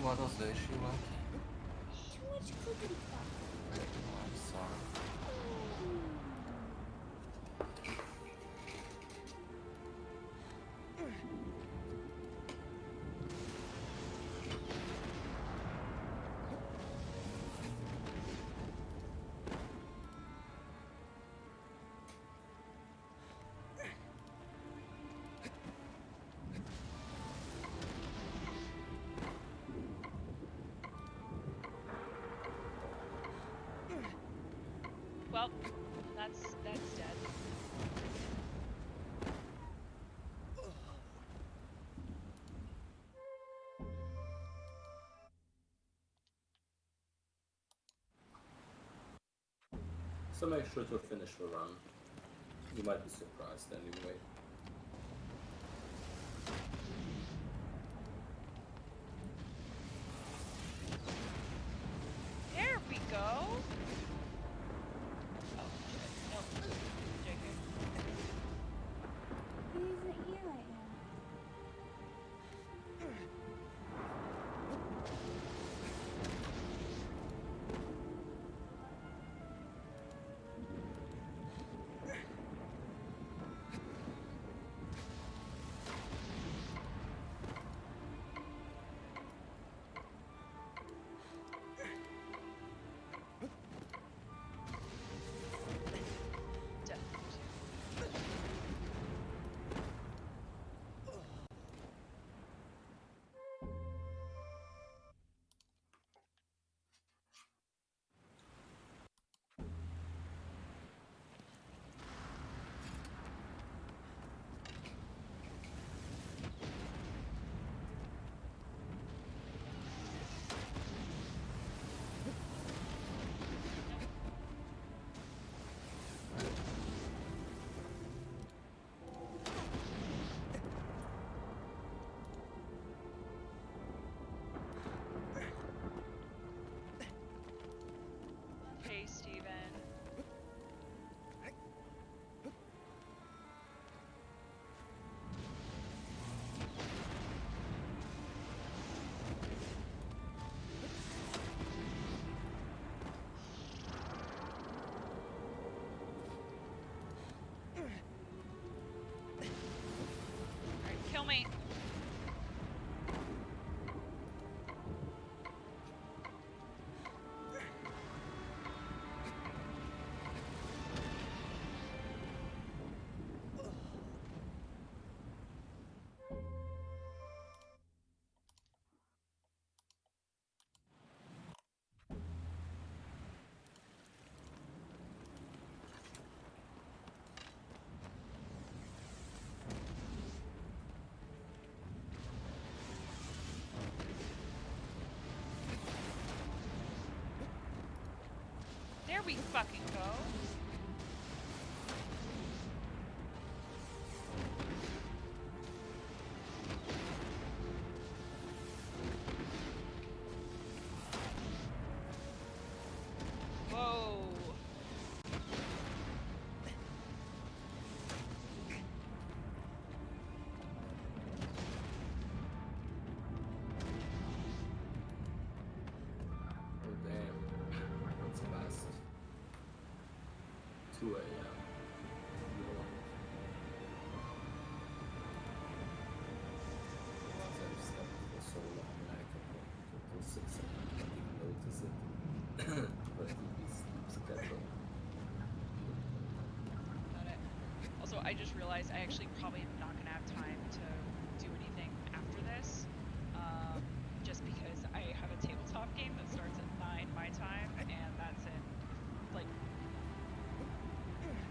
What was the issue like? Too much clickety clack. Oh, I'm sorry. Well, that's dead. So make sure to finish the run. You might be surprised anyway. There we go. Oh shit. Nope. JK. He isn't here right now. There we fucking go. Whoa. Oh damn. That's fast. 2 a.m. Once I've slept for so long, I can go until 6 a.m. I didn't even notice it. But the sleep schedule. Got it. Also, I just realized I actually probably am not gonna have time to do anything after this. Just because I have a tabletop game that starts at 9 my time, and that's in like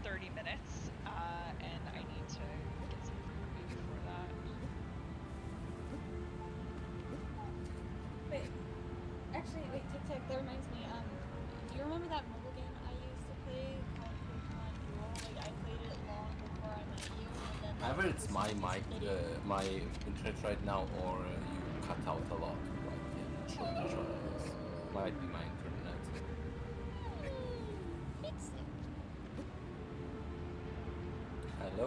30 minutes, and I need to get some food before that. Wait, actually, wait, TikTok, that reminds me, do you remember that mobile game I used to play called Pokemon Duel? Like, I played it long before I met you, and then, like, Either it's for my some mic, reason, my internet right now, or you cut out a lot. Right? Yeah, not sure which one it is. Might be my internet. Fix it. Hello?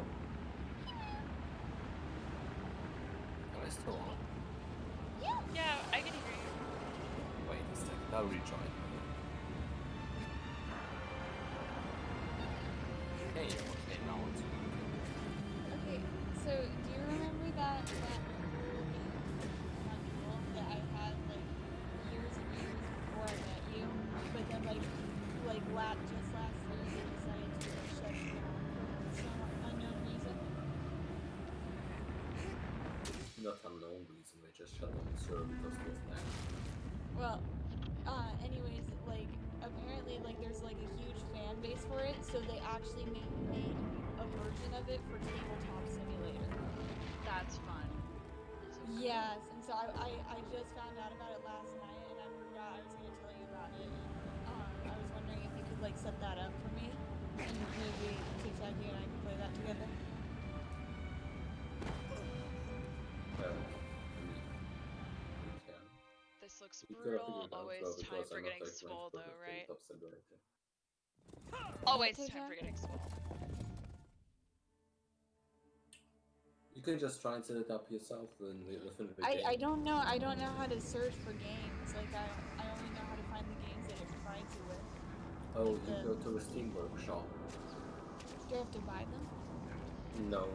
Am I still on? Yeah, I can hear you. Wait a second, I'll rejoin. Hey, okay, now it's working. Okay, so do you remember that mobile game, Pokemon Duel, that I had like years and years before I met you? But then just last year they decided to shut it down for some unknown reason. Not unknown reason, they just shut down the server because it was lagging. Well, anyways, like apparently like there's like a huge fan base for it, so they actually made a version of it for Tabletop Simulator. That's fun. So cool. Yes, and so I just found out about it last night, and I forgot I was gonna tell you about it, and I was wondering if you could like set that up for me, and maybe TikTok you and I can play that together. We can. This looks We could have brutal. figured it out Always well time because for I'm not getting like an swole expert though, at right? tabletop simulator. Always What, time for TikTok? getting swole. You can just try and set it up yourself within the game. I don't know how to search for games. Like I only know how to find the games that it provides you with. Oh, Like you go to the Steam Workshop. do I have to buy them? No.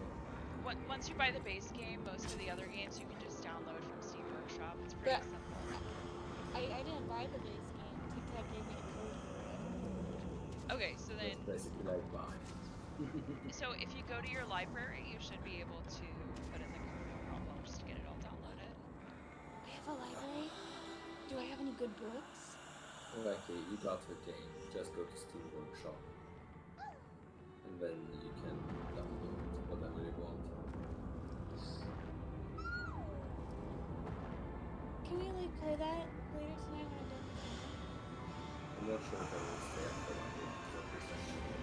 Once you buy the base game, most of the other games you can just download from Steam Workshop. It's pretty But simple. I didn't buy the base game. TikTok gave me a code for it. Okay, so then, That's basically like buy. so if you go to your library, you should be able to put in the code, no problem, just to get it all downloaded. I have a library. Do I have any good books? Okay, you got the game. Just go to Steam Workshop. And then you can download whatever you want. Can we like play that later tonight when I'm done with dinner? I'm not sure if I will stay up for that representation.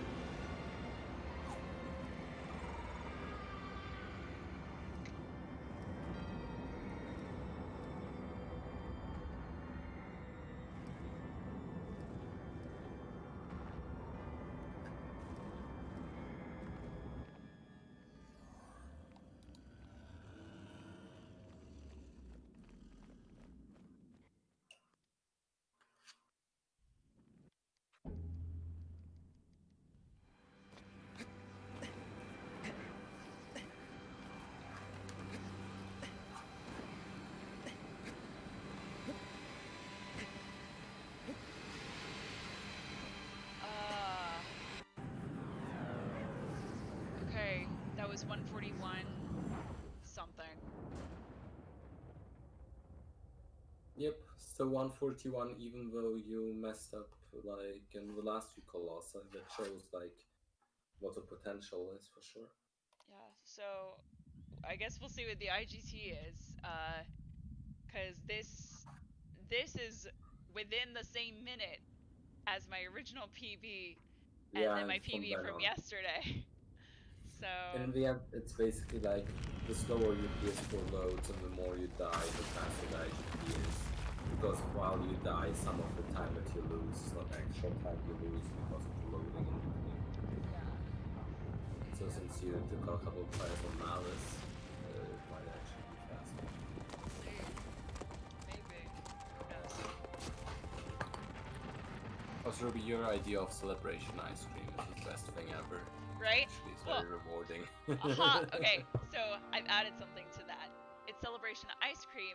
Okay, that was 141 something. Yep, still 141 even though you messed up like in the last few Colossi. That shows like what the potential is for sure. Yeah, so I guess we'll see what the IGT is, cause this is within the same minute as my original PB, and Yeah, then my and from PB then from on. yesterday. So In the end, it's basically like the slower your PS4 loads and the more you die, the faster the HP is. Because while you die, some of the time that you lose is not actual time you lose because of the loading in between. Yeah. So since you took a couple of tries on Malice, it might actually be faster. maybe. Who knows? What's Ruby, your idea of celebration ice cream is the best thing ever. Right? Actually, it's Well, very rewarding. Okay, so I've added something to that. It's celebration ice cream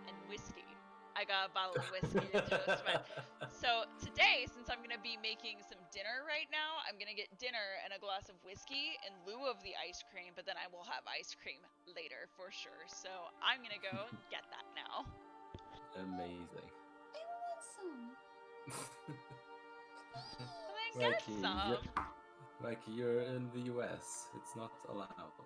and whiskey. I got a bottle of whiskey to toast with. So today, since I'm gonna be making some dinner right now, I'm gonna get dinner and a glass of whiskey in lieu of the ice cream, but then I will have ice cream later for sure. So I'm gonna go get that now. Amazing. I want some. Well, then Like, get some. like you're in the US, it's not allowed.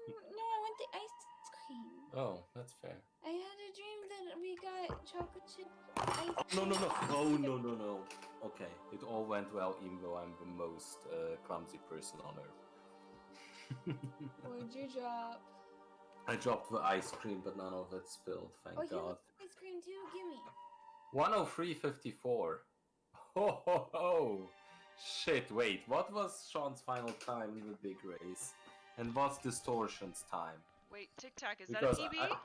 No, I want the ice cream. Oh, that's fair. I had a dream that we got chocolate chip ice No, no, no. cream. Oh, no, no, no. Okay, it all went well, even though I'm the most clumsy person on earth. What'd you drop? I dropped the ice cream, but none of it spilled, thank Oh, you God. want ice cream too? Gimme. 103.54. Ho ho ho! Shit, wait, what was Sean's final time in the big race? And what's Distortion's time? Wait, TikTok, is that a Because PB?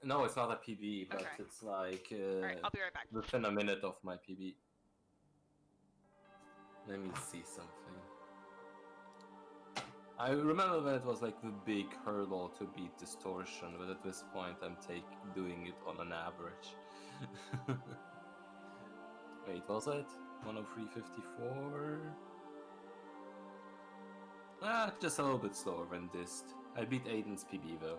no, it's not a PB, but Okay. it's like Alright, I'll be right back. within a minute of my PB. Let me see something. I remember when it was like the big hurdle to beat Distortion, but at this point I'm doing it on an average. Wait, was it 103.54? Ah, just a little bit slower than Dist. I beat Aiden's PB though.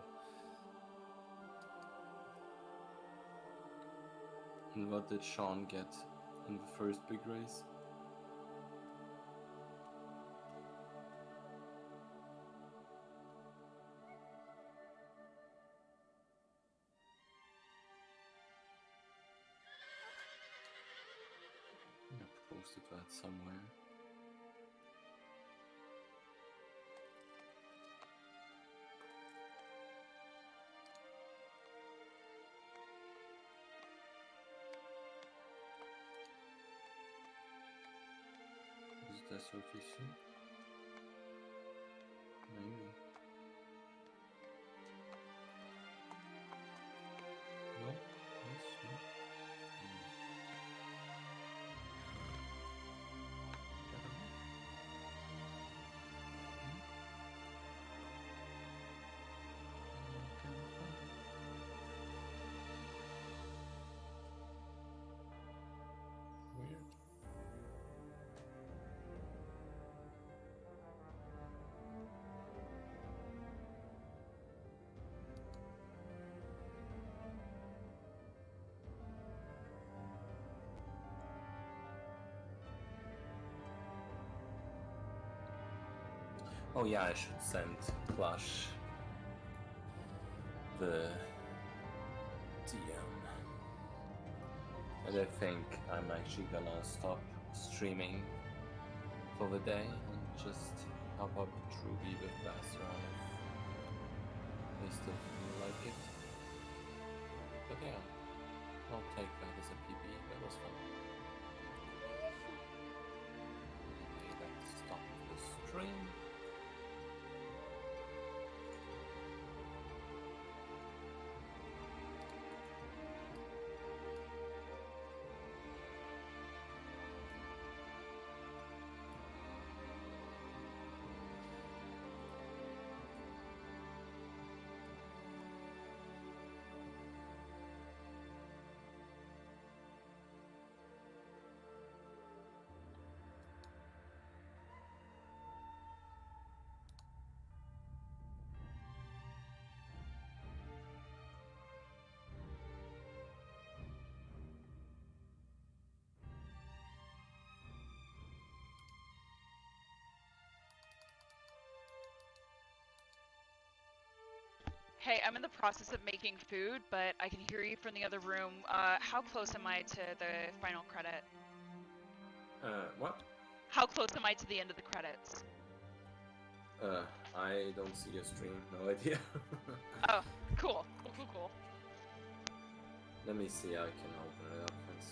And what did Sean get in the first big race? I posted that somewhere. Is it SRTC? Maybe. No? Yes? No? Weird. Oh yeah, I should send Plush the DM. And I think I'm actually gonna stop streaming for the day and just help out with Ruby with Bastard if they still feel like it. But yeah, I'll take that as a PB, that was fun. Okay, let's stop the stream. Hey, I'm in the process of making food, but I can hear you from the other room. How close am I to the final credit? What? How close am I to the end of the credits? I don't see your stream. No idea. Oh, cool. Cool. Let me see. I can open it up and see.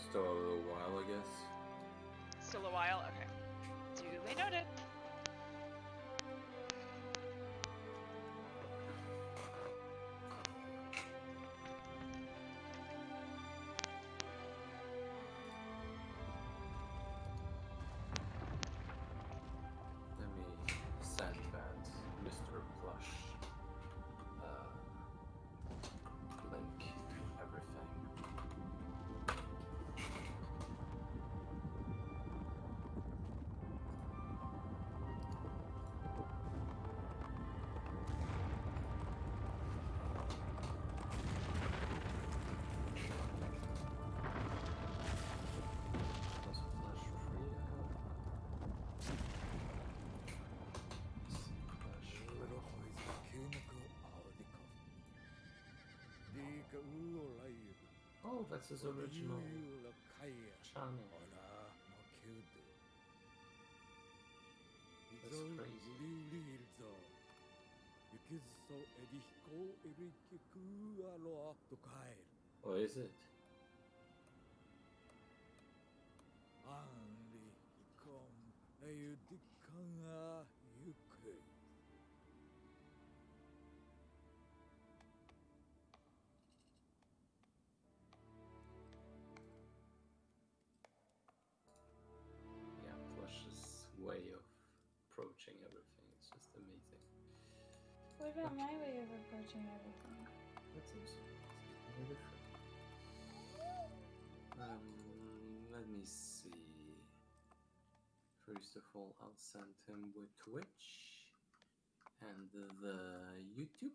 Still a little while, I guess. Still a while? Okay. Duly noted. Let me send that Mr. Plush link to everything. Was Flash free? Flash Oh, that's his original channel. That's crazy. Or is it? Yeah, Plush's way of approaching everything is just amazing. What about my way of approaching everything? That's also very different. Let me see. First of all, I'll send him with Twitch and the YouTube.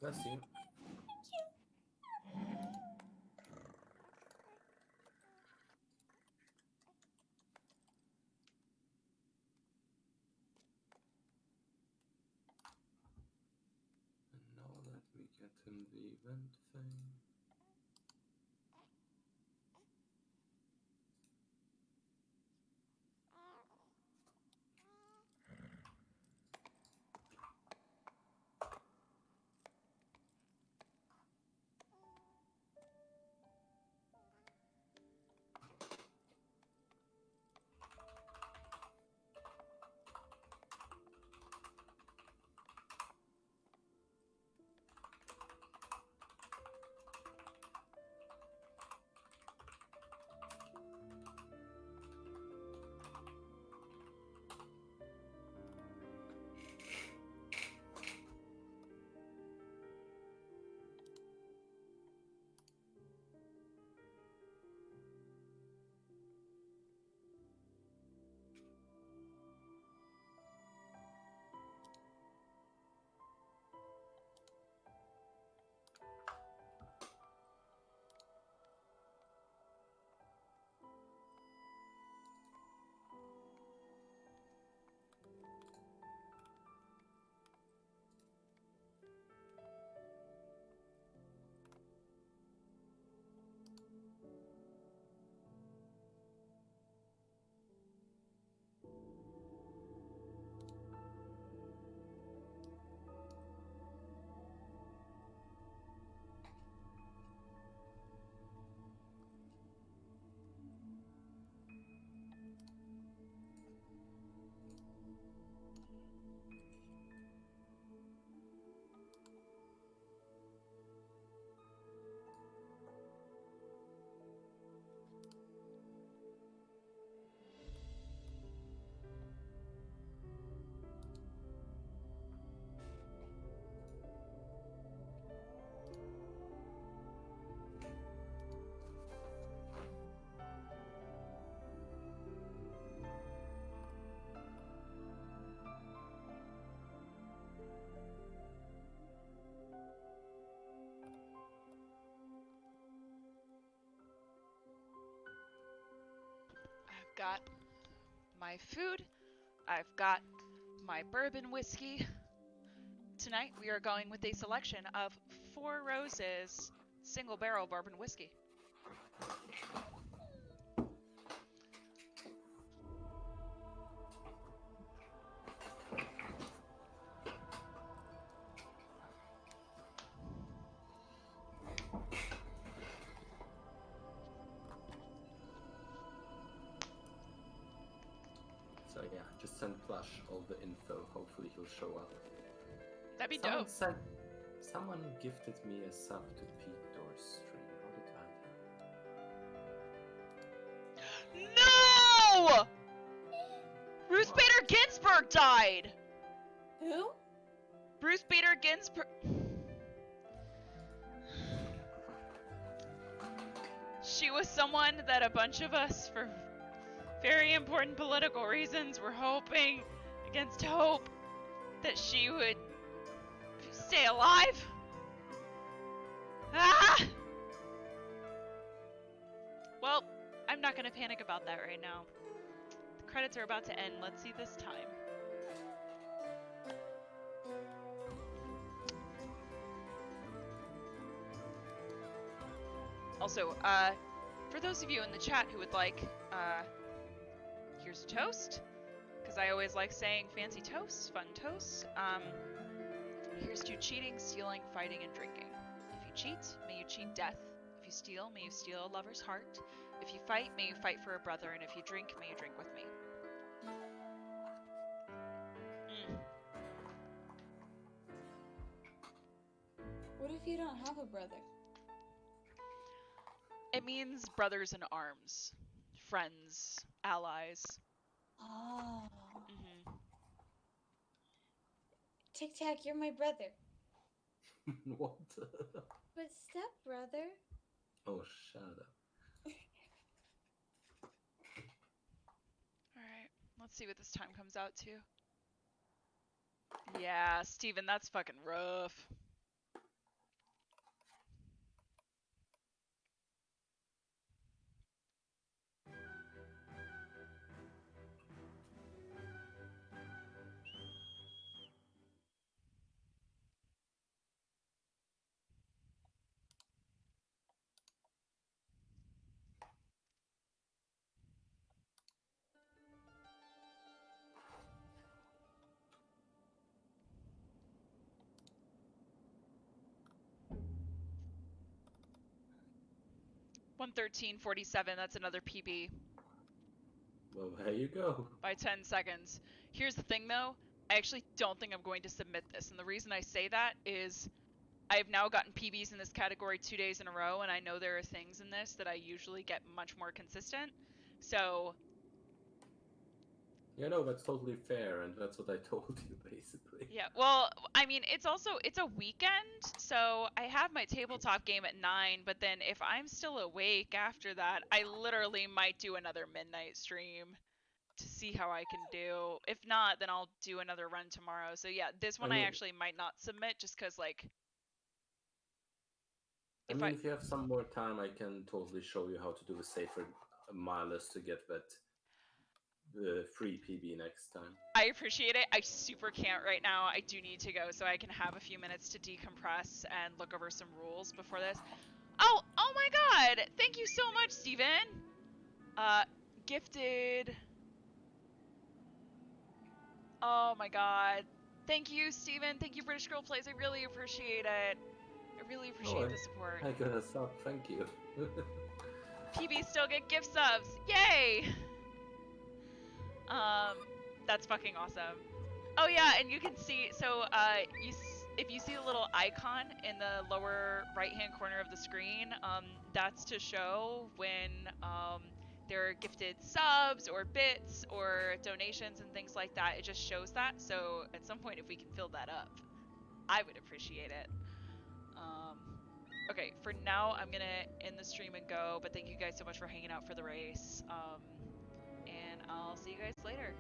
Bless you. And now let me get him the event thing. got my food. I've got my bourbon whiskey. Tonight we are going with a selection of Four Roses single barrel bourbon whiskey. So yeah, just send Plush all the info. Hopefully he'll show up. That'd be Someone dope. Someone gifted me a sub to Pete Door's stream. How did that happen? No! Ruth What? Bader Ginsburg died! Who? Ruth Bader Ginsburg. She was someone that a bunch of us, for very important political reasons, were hoping against hope that she would stay alive. Ah! Well, I'm not gonna panic about that right now. The credits are about to end. Let's see this time. Also, for those of you in the chat who would like, here's a toast, because I always like saying fancy toasts, fun toasts. Here's to cheating, stealing, fighting, and drinking. If you cheat, may you cheat death. If you steal, may you steal a lover's heart. If you fight, may you fight for a brother. And if you drink, may you drink with me. What if you don't have a brother? It means brothers in arms, friends, allies. Oh. Mm-hmm. TikTak, you're my brother. What? But step brother. Oh, shut up. Alright, let's see what this time comes out to. Yeah, Steven, that's fucking rough. $113.47, that's another PB. Well, there you go. By 10 seconds. Here's the thing though, I actually don't think I'm going to submit this, and the reason I say that is I've now gotten PBs in this category 2 days in a row, and I know there are things in this that I usually get much more consistent, so... Yeah, no, that's totally fair, and that's what I told you, basically. Yeah, well, I mean, it's a weekend, so I have my tabletop game at 9, but then if I'm still awake after that, I literally might do another midnight stream to see how I can do. If not, then I'll do another run tomorrow. So yeah, this one I actually might not submit just because, like... If you have some more time, I can totally show you how to do a safer milers to get that free PB next time. I appreciate it. I super can't right now. I do need to go so I can have a few minutes to decompress and look over some rules before this. Oh my god! Thank you so much, Steven! Gifted... Oh my god. Thank you, Steven. Thank you, British Girl Plays. I really appreciate it. I really appreciate the support. I got a sub, thank you. PB still get gift subs. Yay! That's fucking awesome. Oh yeah, and you can see, so if you see a little icon in the lower right-hand corner of the screen, that's to show when there are gifted subs or bits or donations and things like that. It just shows that. So at some point, if we can fill that up, I would appreciate it. Okay, for now, I'm gonna end the stream and go, but thank you guys so much for hanging out for the race. And I'll see you guys later.